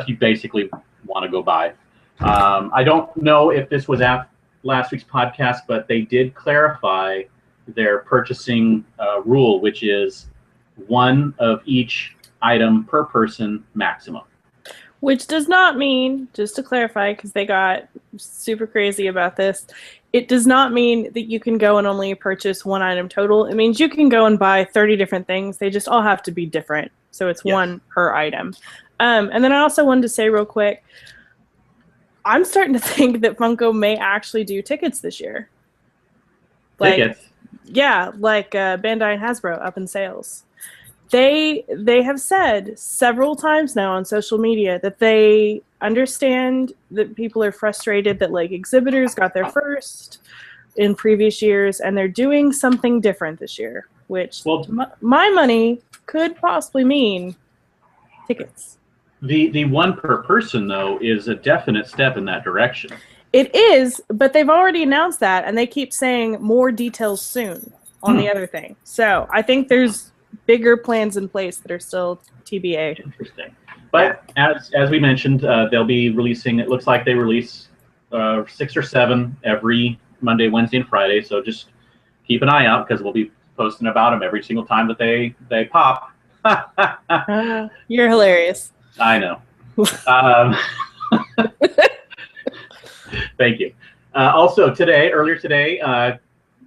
you basically want to go buy. I don't know if this was at last week's podcast, but they did clarify their purchasing rule, which is 1 of each item per person maximum. Which does not mean, just to clarify, because they got super crazy about this, it does not mean that you can go and only purchase 1 item total. It means you can go and buy 30 different things. They just all have to be different. So it's 1 per item. And then I also wanted to say real quick, I'm starting to think that Funko may actually do tickets this year. Tickets? Yeah, like Bandai and Hasbro up in sales. They have said several times now on social media that they understand that people are frustrated that like exhibitors got there first in previous years, and they're doing something different this year, which my money could possibly mean tickets. The 1 per person, though, is a definite step in that direction. It is, but they've already announced that, and they keep saying more details soon on the other thing. So I think there's bigger plans in place that are still TBA. Interesting. But as we mentioned, they'll be releasing, it looks like they release 6 or 7 every Monday, Wednesday, and Friday. So just keep an eye out, because we'll be posting about them every single time that they pop. You're hilarious. I know. Thank you. Also, earlier today,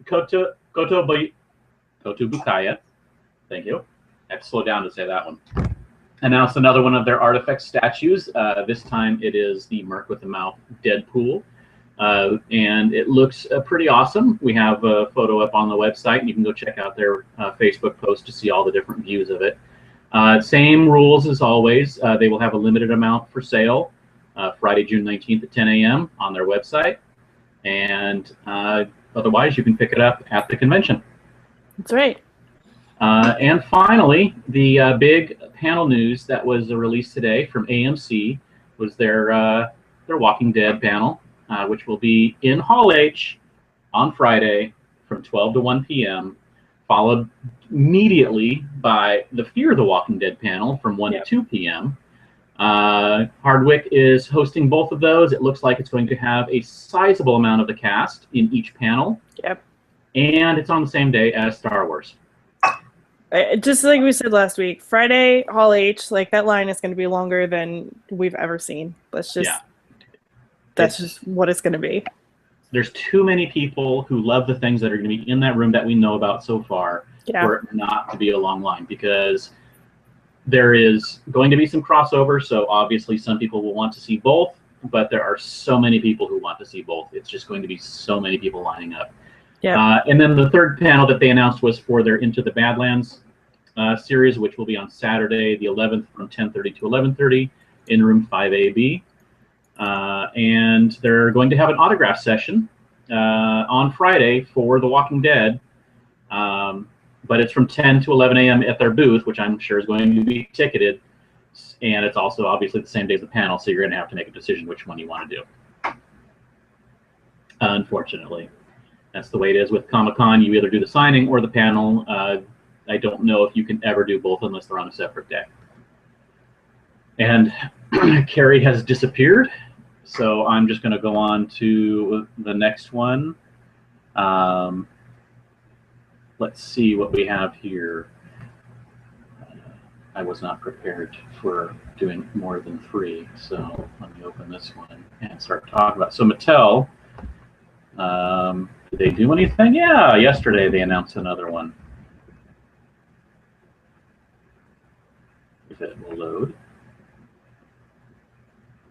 Koto Bukaya, thank you. I have to slow down to say that one, announced another one of their artifact statues. This time it is the Merc with the Mouth Deadpool. And it looks pretty awesome. We have a photo up on the website, and you can go check out their Facebook post to see all the different views of it. Same rules as always. They will have a limited amount for sale Friday, June 19th at 10 a.m. on their website. And otherwise, you can pick it up at the convention. That's right. And finally, the big panel news that was released today from AMC was their Walking Dead panel, which will be in Hall H on Friday from 12 to 1 p.m., followed immediately by the Fear the Walking Dead panel from 1 to 2 p.m. Hardwick is hosting both of those. It looks like it's going to have a sizable amount of the cast in each panel. Yep. And it's on the same day as Star Wars. Just like we said last week, Friday, Hall H, like that line is going to be longer than we've ever seen. That's just what it's going to be. There's too many people who love the things that are going to be in that room that we know about so far for it not to be a long line, because there is going to be some crossover. So obviously some people will want to see both, but there are so many people who want to see both. It's just going to be so many people lining up. Yeah. And then the third panel that they announced was for their Into the Badlands series, which will be on Saturday, the 11th, from 10:30 to 11:30 in room 5AB. And they're going to have an autograph session on Friday for The Walking Dead. But it's from 10 to 11 a.m. at their booth, which I'm sure is going to be ticketed. And it's also obviously the same day as the panel, so you're going to have to make a decision which one you want to do. Unfortunately. That's the way it is with Comic-Con. You either do the signing or the panel. I don't know if you can ever do both unless they're on a separate day. And Carrie has disappeared, so I'm just going to go on to the next one. Let's see what we have here. I was not prepared for doing more than 3, so let me open this one and start talking about it. So Mattel, did they do anything? Yeah, yesterday they announced another one. If it will load.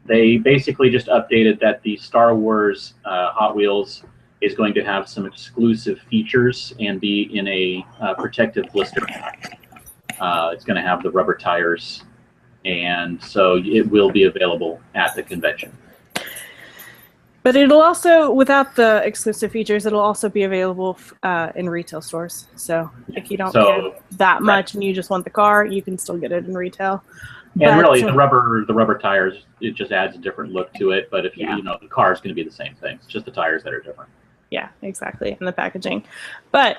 They basically just updated that the Star Wars Hot Wheels is going to have some exclusive features and be in a protective blister pack. It's going to have the rubber tires, and so it will be available at the convention. But it'll also, without the exclusive features, it'll also be available in retail stores. So if you don't care that much and you just want the car, you can still get it in retail. And really, the rubber tires, it just adds a different look to it. But if you know, the car is going to be the same thing. It's just the tires that are different. Yeah, exactly, and the packaging. But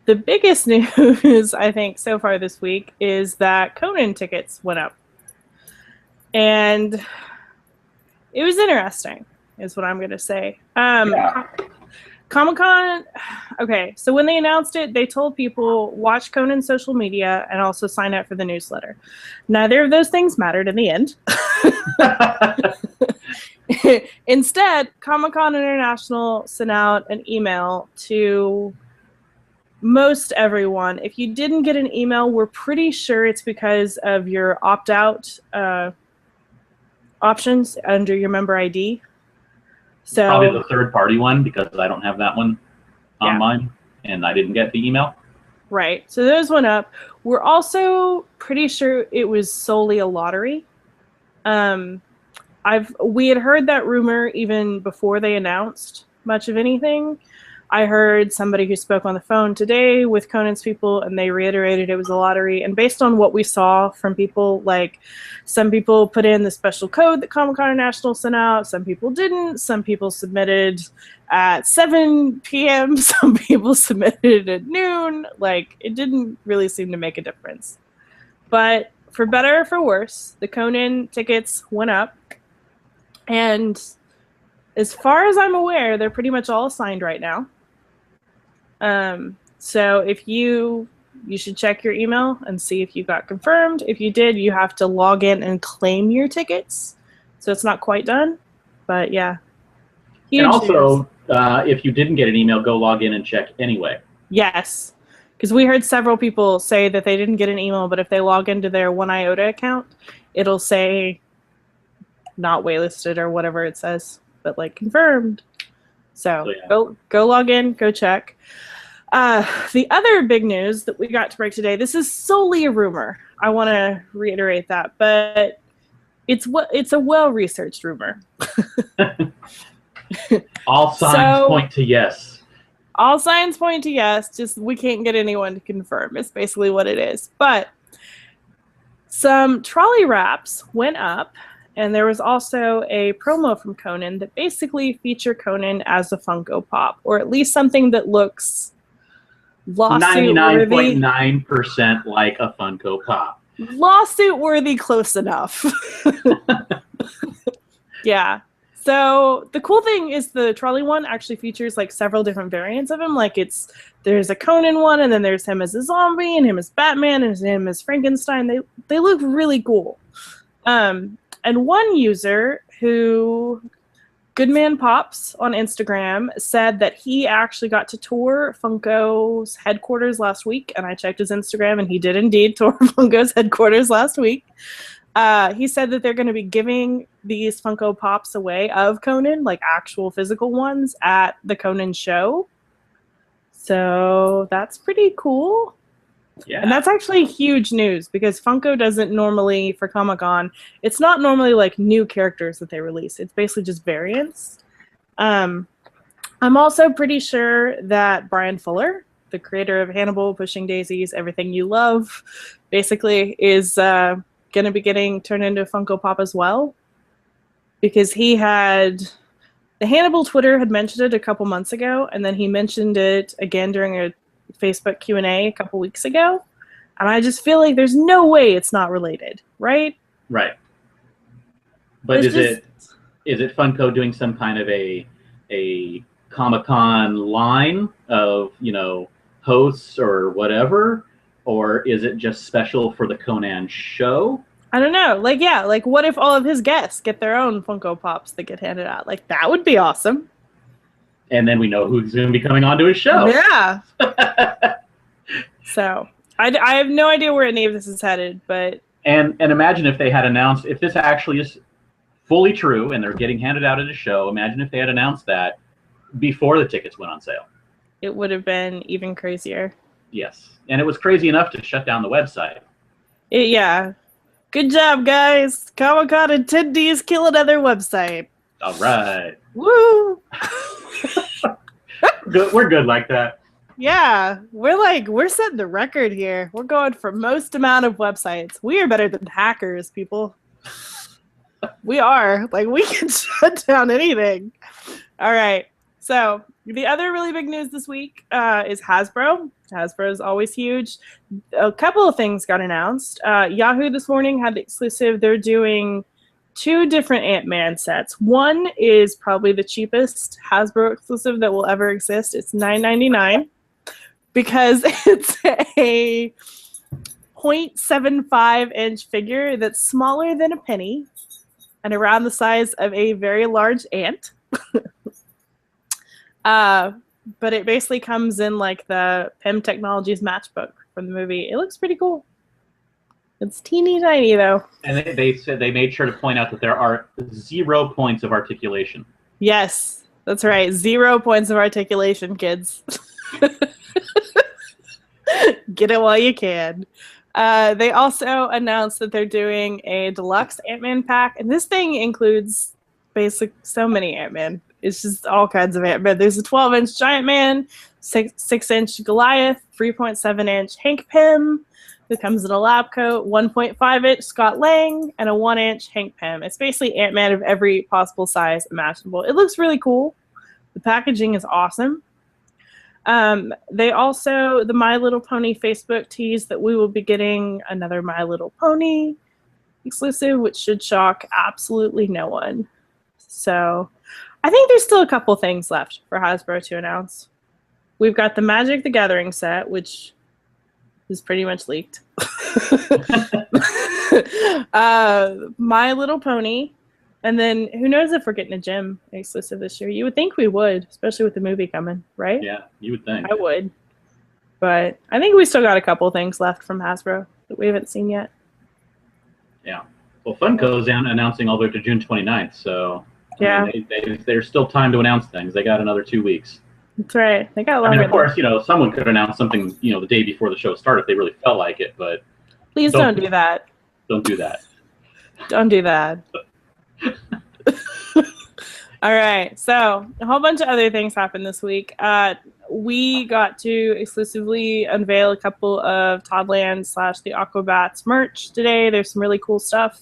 the biggest news, I think, so far this week is that Conan tickets went up. And it was interesting, is what I'm going to say. Comic-Con, okay, so when they announced it, they told people, watch Conan's social media and also sign up for the newsletter. Neither of those things mattered in the end. Instead, Comic-Con International sent out an email to most everyone. If you didn't get an email, we're pretty sure it's because of your opt-out options under your member ID. So probably the third-party one, because I don't have that one on mine, and I didn't get the email. Right. So those went up. We're also pretty sure it was solely a lottery. We had heard that rumor even before they announced much of anything. I heard somebody who spoke on the phone today with Conan's people, and they reiterated it was a lottery. And based on what we saw from people, like some people put in the special code that Comic-Con International sent out, some people didn't, some people submitted at 7 p.m., some people submitted at noon. Like, it didn't really seem to make a difference. But for better or for worse, the Conan tickets went up. And as far as I'm aware, they're pretty much all assigned right now. So if you should check your email and see if you got confirmed. If you did, you have to log in and claim your tickets. So it's not quite done, but yeah. Huge and also, news. If you didn't get an email, go log in and check anyway. Yes, because we heard several people say that they didn't get an email, but if they log into their One Iota account, it'll say not waitlisted or whatever it says, but like confirmed. So yeah. Go log in, go check. The other big news that we got to break today, this is solely a rumor. I want to reiterate that, but it's a well-researched rumor. All signs point to yes. All signs point to yes, just we can't get anyone to confirm. It's basically what it is. But some trolley wraps went up, and there was also a promo from Conan that basically featured Conan as a Funko Pop, or at least something that looks lawsuit-worthy. 99.9% like a Funko Pop. Lawsuit-worthy close enough. Yeah. So the cool thing is the trolley one actually features like several different variants of him. Like there's a Conan one, and then there's him as a zombie, and him as Batman, and him as Frankenstein. They look really cool. And one user who, Goodman Pops on Instagram, said that he actually got to tour Funko's headquarters last week, and I checked his Instagram, and he did indeed tour Funko's headquarters last week. He said that they're going to be giving these Funko Pops away of Conan, like actual physical ones, at the Conan show. So that's pretty cool. Yeah. And that's actually huge news because Funko doesn't normally, for Comic-Con, it's not normally like new characters that they release. It's basically just variants. I'm also pretty sure that Brian Fuller, the creator of Hannibal, Pushing Daisies, Everything You Love, basically is going to be getting turned into a Funko Pop as well. Because he had... The Hannibal Twitter had mentioned it a couple months ago, and then he mentioned it again during a Facebook Q&A a couple weeks ago. And I just feel like there's no way it's not related, right? Right. But is it Funko doing some kind of a Comic-Con line of, hosts or whatever? Or is it just special for the Conan show? I don't know. Like what if all of his guests get their own Funko Pops that get handed out? Like, that would be awesome. And then we know who's going to be coming onto his show. Yeah. So, I have no idea where any of this is headed, but... And imagine if they had announced, if this actually is fully true and they're getting handed out at a show, imagine if they had announced that before the tickets went on sale. It would have been even crazier. Yes. And it was crazy enough to shut down the website. Yeah. Good job, guys. Comic-Con attendees kill another website. All right. Woo! We're good like that. Yeah, we're setting the record here. We're going for most amount of websites. We are better than hackers, people. We are. Like, we can shut down anything. All right. So the other really big news this week is Hasbro. Hasbro is always huge. A couple of things got announced. Yahoo this morning had the exclusive. They're doing 2 different Ant-Man sets. One is probably the cheapest Hasbro exclusive that will ever exist. It's $9.99 because it's a 0.75-inch figure that's smaller than a penny and around the size of a very large ant. But it basically comes in like the PIM Technologies matchbook from the movie. It looks pretty cool. It's teeny tiny, though. And they said they made sure to point out that there are 0 points of articulation. Yes, that's right. 0 points of articulation, kids. Get it while you can. They also announced that they're doing a deluxe Ant-Man pack, and this thing includes so many Ant-Man. It's just all kinds of Ant-Man. There's a 12-inch Giant Man, 6-inch Goliath, 3.7-inch Hank Pym, who comes in a lab coat, 1.5-inch Scott Lang, and a 1-inch Hank Pym. It's basically Ant-Man of every possible size imaginable. It looks really cool. The packaging is awesome. They also, the My Little Pony Facebook teased that we will be getting another My Little Pony exclusive, which should shock absolutely no one. So I think there's still a couple things left for Hasbro to announce. We've got the Magic the Gathering set, which is pretty much leaked. My Little Pony. And then who knows if we're getting a gym exclusive this year. You would think we would, especially with the movie coming, right? Yeah, you would think. I would. But I think we still got a couple things left from Hasbro that we haven't seen yet. Yeah. Well, Funko's announcing all the way to June 29th, so yeah, there's still time to announce things. They got another 2 weeks. That's right. They got longer. I mean, of course, someone could announce something, the day before the show started if they really felt like it, but please don't do that. Don't do that. Don't do that. All right, so a whole bunch of other things happened this week. We got to exclusively unveil a couple of Toddland / the Aquabats merch today. There's some really cool stuff.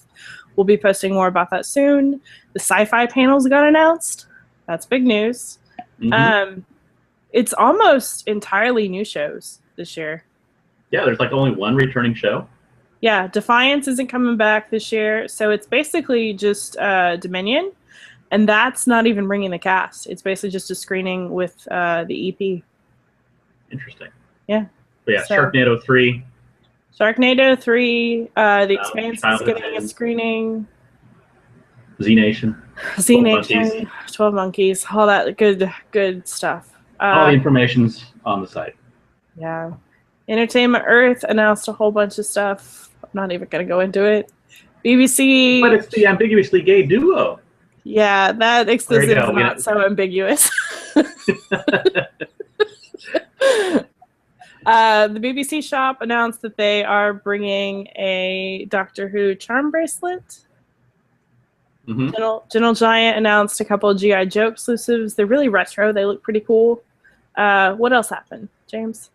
We'll be posting more about that soon. The sci-fi panels got announced. That's big news. Mm-hmm. It's almost entirely new shows this year. Yeah, there's like only one returning show. Yeah, Defiance isn't coming back this year, so it's basically just Dominion, and that's not even bringing the cast. It's basically just a screening with the EP. Interesting. Yeah. But yeah, so, Sharknado 3. Sharknado 3, The Expanse is getting a screening. Z-Nation. Z-Nation, 12 Monkeys, all that good stuff. All the information's on the site. Yeah. Entertainment Earth announced a whole bunch of stuff. I'm not even going to go into it. BBC. But it's the ambiguously gay duo. Yeah, that exclusive is not so ambiguous. The BBC shop announced that they are bringing a Doctor Who charm bracelet. Gentle Giant announced a couple of G.I. Joe exclusives. They're really retro. They look pretty cool. What else happened, James?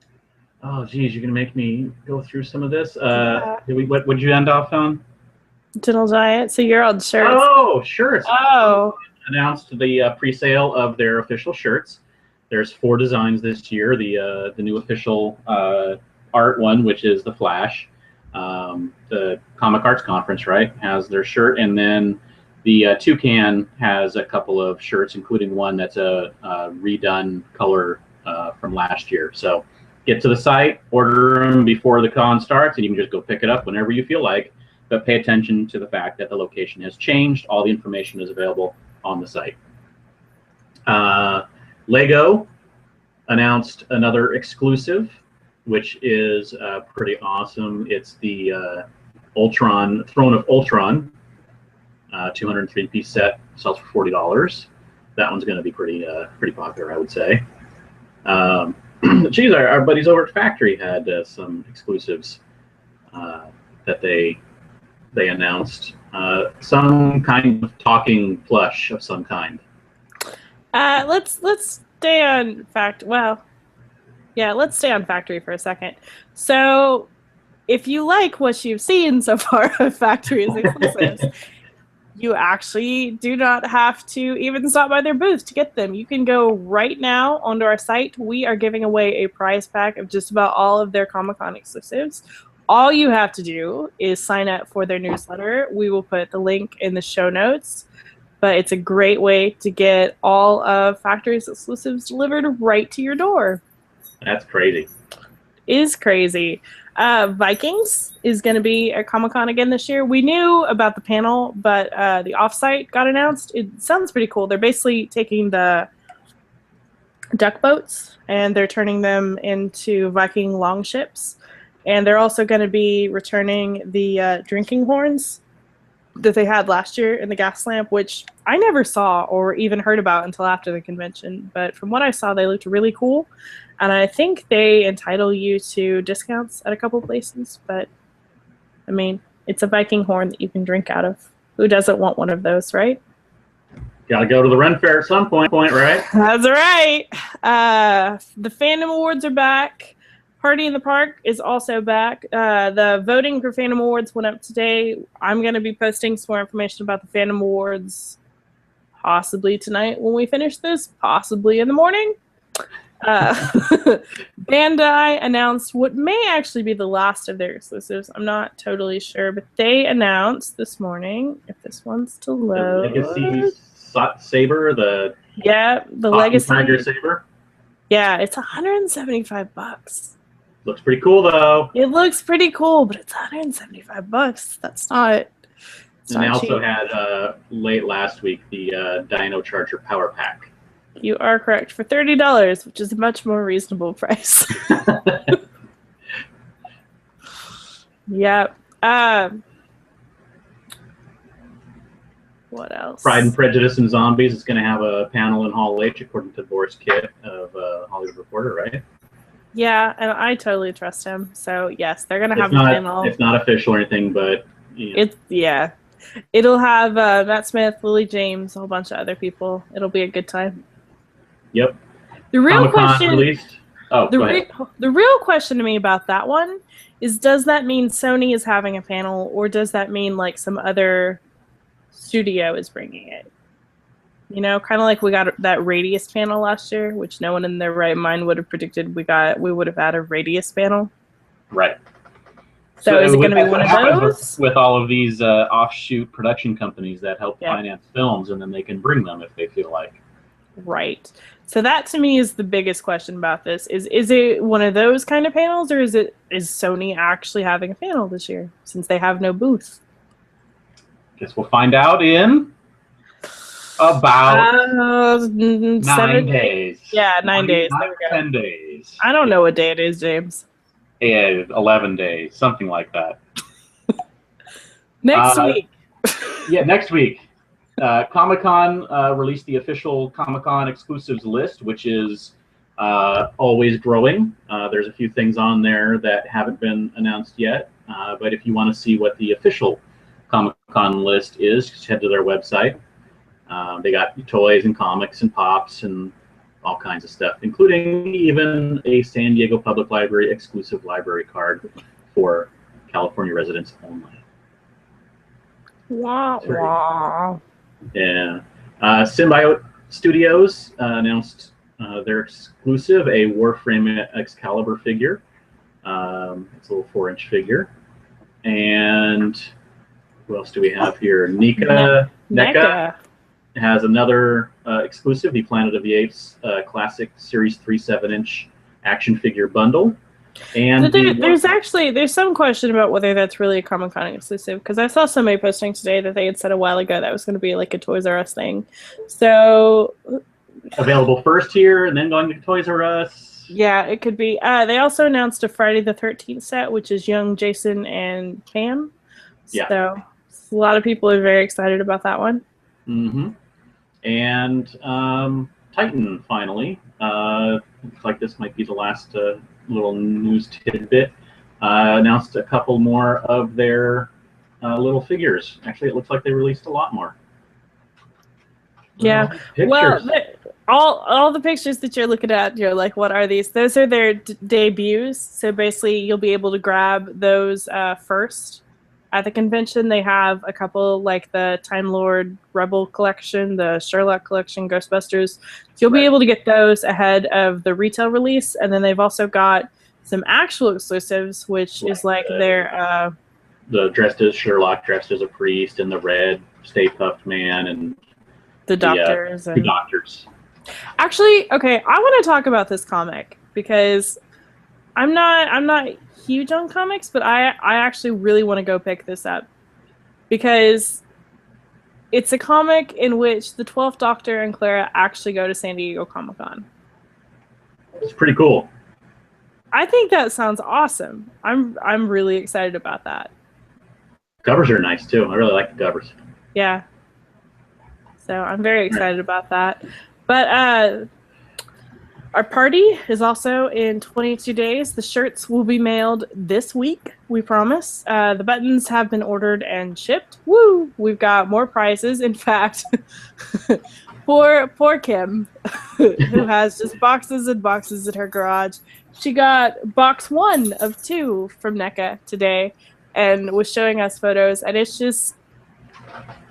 Oh, geez, you're going to make me go through some of this. Yeah. What would you end off on? Gentle Giant. So you're on shirts. Oh, shirts. Oh. Announced the pre-sale of their official shirts. There's 4 designs this year. The new official art one, which is the Flash. The Comic Arts Conference, right, has their shirt, and then the Toucan has a couple of shirts, including one that's a redone color from last year. So get to the site, order them before the con starts, and you can just go pick it up whenever you feel like. But pay attention to the fact that the location has changed. All the information is available on the site. Lego announced another exclusive, which is pretty awesome. It's the Ultron, Throne of Ultron, 203-piece set, sells for $40. That one's going to be pretty popular, I would say. Geez, our buddies over at Factory had some exclusives that they announced. Some kind of talking plush of some kind. Let's stay on let's stay on Factory for a second. So, if you like what you've seen so far of Factory's exclusives, you actually do not have to even stop by their booth to get them. You can go right now onto our site. We are giving away a prize pack of just about all of their Comic-Con exclusives. All you have to do is sign up for their newsletter. We will put the link in the show notes. But it's a great way to get all of Factory's exclusives delivered right to your door. That's crazy. It is crazy. Vikings is going to be at Comic-Con again this year. We knew about the panel, but the offsite got announced. It sounds pretty cool. They're basically taking the duck boats and they're turning them into Viking longships. And they're also going to be returning the drinking horns that they had last year in the gas lamp, which I never saw or even heard about until after the convention. But from what I saw, they looked really cool. And I think they entitle you to discounts at a couple places. But, I mean, it's a Viking horn that you can drink out of. Who doesn't want one of those, right? Gotta go to the Ren Fair at some point, right? That's right. The Fandom Awards are back. Party in the Park is also back. The voting for Fandom Awards went up today. I'm going to be posting some more information about the Fandom Awards possibly tonight when we finish this, possibly in the morning. Bandai announced what may actually be the last of their exclusives. I'm not totally sure, but they announced this morning, if this one's to load. The Legacy Saber, the Legacy Tiger Saber. Yeah, it's $175. Looks pretty cool though. It looks pretty cool, but it's $175. That's not. And they also had late last week the Dino Charger Power Pack. You are correct, for $30, which is a much more reasonable price. Yep. What else? Pride and Prejudice and Zombies is going to have a panel in Hall H, according to Boris Kidd of Hollywood Reporter, right? Yeah, and I totally trust him. So yes, they're going to have a panel. It's not official or anything, but it'll have Matt Smith, Lily James, a whole bunch of other people. It'll be a good time. Yep. The real Comic-Con question. Released. Oh, go ahead. The real question to me about that one is: does that mean Sony is having a panel, or does that mean like some other studio is bringing it? You know, kind of like we got that Radius panel last year, which no one in their right mind would have predicted we would have had a Radius panel. Right. So is it going to be one of those? With all of these offshoot production companies that help finance films, and then they can bring them if they feel like. Right. So that to me is the biggest question about this. Is it one of those kind of panels, or is Sony actually having a panel this year since they have no booth? Guess we'll find out in about 9 days. Yeah, 9 days. There we go. 10 days. I don't know what day it is, James. Yeah, 11 days, something like that. Next week. Yeah, next week. Comic-Con released the official Comic-Con exclusives list, which is always growing. There's a few things on there that haven't been announced yet, but if you want to see what the official Comic-Con list is, just head to their website. They got toys and comics and pops and all kinds of stuff, including even a San Diego Public Library exclusive library card for California residents only. Wow. Wow. Yeah. Symbiote Studios announced their exclusive, a Warframe Excalibur figure. It's a little 4-inch figure. And who else do we have here? NECA has another exclusive, the Planet of the Apes Classic Series 3 7-inch action figure bundle. And there's some question about whether that's really a Comic-Con exclusive, because I saw somebody posting today that they had said a while ago that was going to be like a Toys R Us thing. So available first here and then going to Toys R Us. Yeah, it could be. They also announced a Friday the 13th set, which is young Jason and Cam. Yeah. So a lot of people are very excited about that one. Mm-hmm. And Titan finally. Looks like this might be the last little news tidbit. Announced a couple more of their little figures. Actually, it looks like they released a lot more. Yeah. Pictures. Well, all the pictures that you're looking at, you're like, what are these? Those are their debuts. So basically, you'll be able to grab those first. At the convention, they have a couple, like the Time Lord Rebel collection, the Sherlock collection, Ghostbusters. So you'll be able to get those ahead of the retail release. And then they've also got some actual exclusives, which is like their... the dressed as Sherlock, dressed as a priest, and the red Stay Puft Man, and the doctors. The doctors. Actually, okay, I want to talk about this comic because I'm not huge on comics, but I actually really want to go pick this up because it's a comic in which the 12th Doctor and Clara actually go to San Diego Comic-Con. It's pretty cool. I think that sounds awesome. I'm really excited about that. Covers are nice too. I really like the covers. Yeah. So I'm very excited about that. But our party is also in 22 days. The shirts will be mailed this week, we promise. The buttons have been ordered and shipped. Woo! We've got more prizes. In fact, poor Kim, who has just boxes and boxes in her garage. She got box 1 of 2 from NECA today and was showing us photos. And it's just,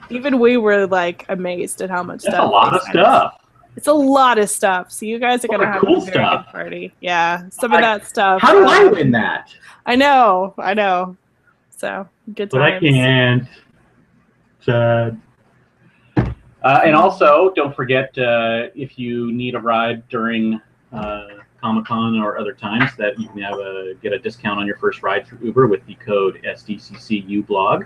even we were like amazed at how much stuff. That's a lot of stuff. It's a lot of stuff, so you guys are going to have cool a very good party. Yeah, some of that stuff. How do I win that? I know. So, good times. But I can't. And also, don't forget, if you need a ride during Comic-Con or other times, that you can get a discount on your first ride through Uber with the code SDCCUblog.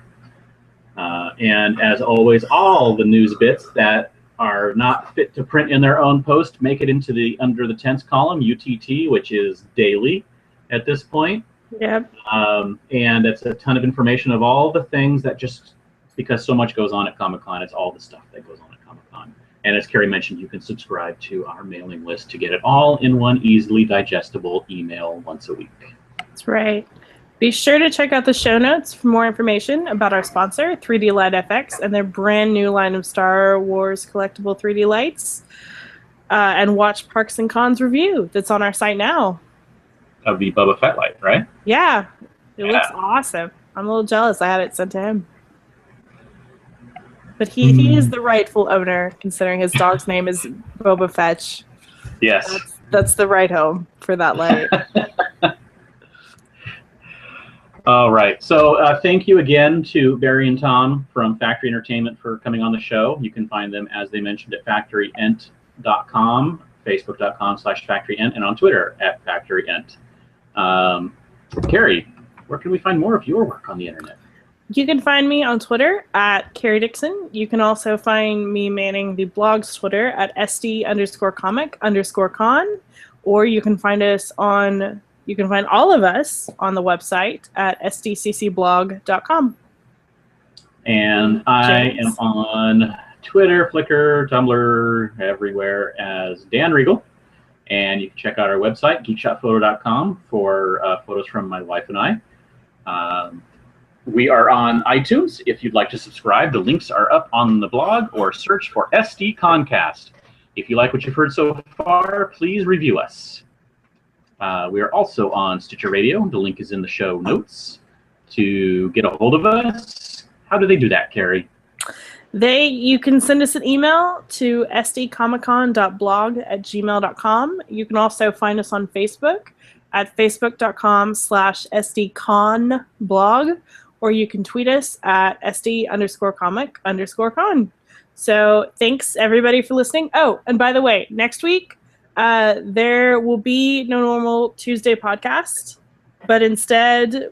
And as always, all the news bits that are not fit to print in their own post make it into the under the tents column, UTT, which is daily at this point. Yep. And it's a ton of information of all the things that just, because so much goes on at Comic-Con, it's all the stuff that goes on at Comic-Con. And as Carrie mentioned, you can subscribe to our mailing list to get it all in one easily digestible email once a week. That's right. Be sure to check out the show notes for more information about our sponsor, 3D Light FX, and their brand new line of Star Wars collectible 3D lights. And watch Parks and Cons review that's on our site now. Of the Boba Fett light, right? Yeah. It looks awesome. I'm a little jealous. I had it sent to him. But he is the rightful owner, considering his dog's name is Boba Fett. Yes. That's the right home for that light. All right. So thank you again to Barry and Tom from Factory Entertainment for coming on the show. You can find them, as they mentioned, at factoryent.com, facebook.com/factoryent, and on Twitter at factoryent. Carrie, where can we find more of your work on the internet? You can find me on Twitter at Carrie Dixon. You can also find me manning the blog's Twitter at SD_comic_con, or you can find us on... You can find all of us on the website at sdccblog.com. And I am on Twitter, Flickr, Tumblr, everywhere as Dan Regal. And you can check out our website, geekshotphoto.com, for photos from my wife and I. We are on iTunes. If you'd like to subscribe, the links are up on the blog, or search for SDConCast. If you like what you've heard so far, please review us. We are also on Stitcher Radio. The link is in the show notes. To get a hold of us, how do they do that, Carrie? You can send us an email to sdcomiccon.blog@gmail.com. You can also find us on Facebook at facebook.com/sdconblog, or you can tweet us at sd_comic_con. So thanks everybody for listening. Oh, and by the way, next week there will be no normal Tuesday podcast, but instead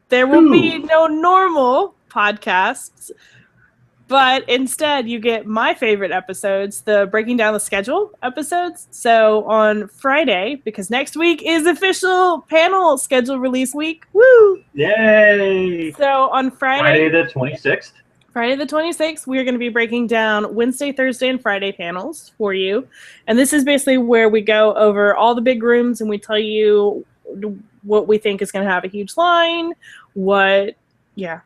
there will be no normal podcasts, but instead you get my favorite episodes, the Breaking Down the Schedule episodes. So on Friday, because next week is official panel schedule release week. Woo! Yay! So on Friday the 26th. Friday the 26th, we are going to be breaking down Wednesday, Thursday, and Friday panels for you. And this is basically where we go over all the big rooms and we tell you what we think is going to have a huge line,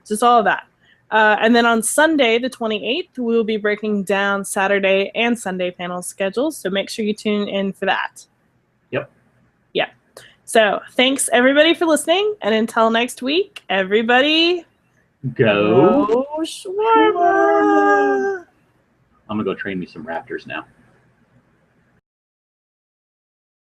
just all of that. And then on Sunday, the 28th, we will be breaking down Saturday and Sunday panel schedules. So make sure you tune in for that. Yep. Yeah. So thanks, everybody, for listening. And until next week, everybody, go shawarma. I'm going to go train me some raptors now.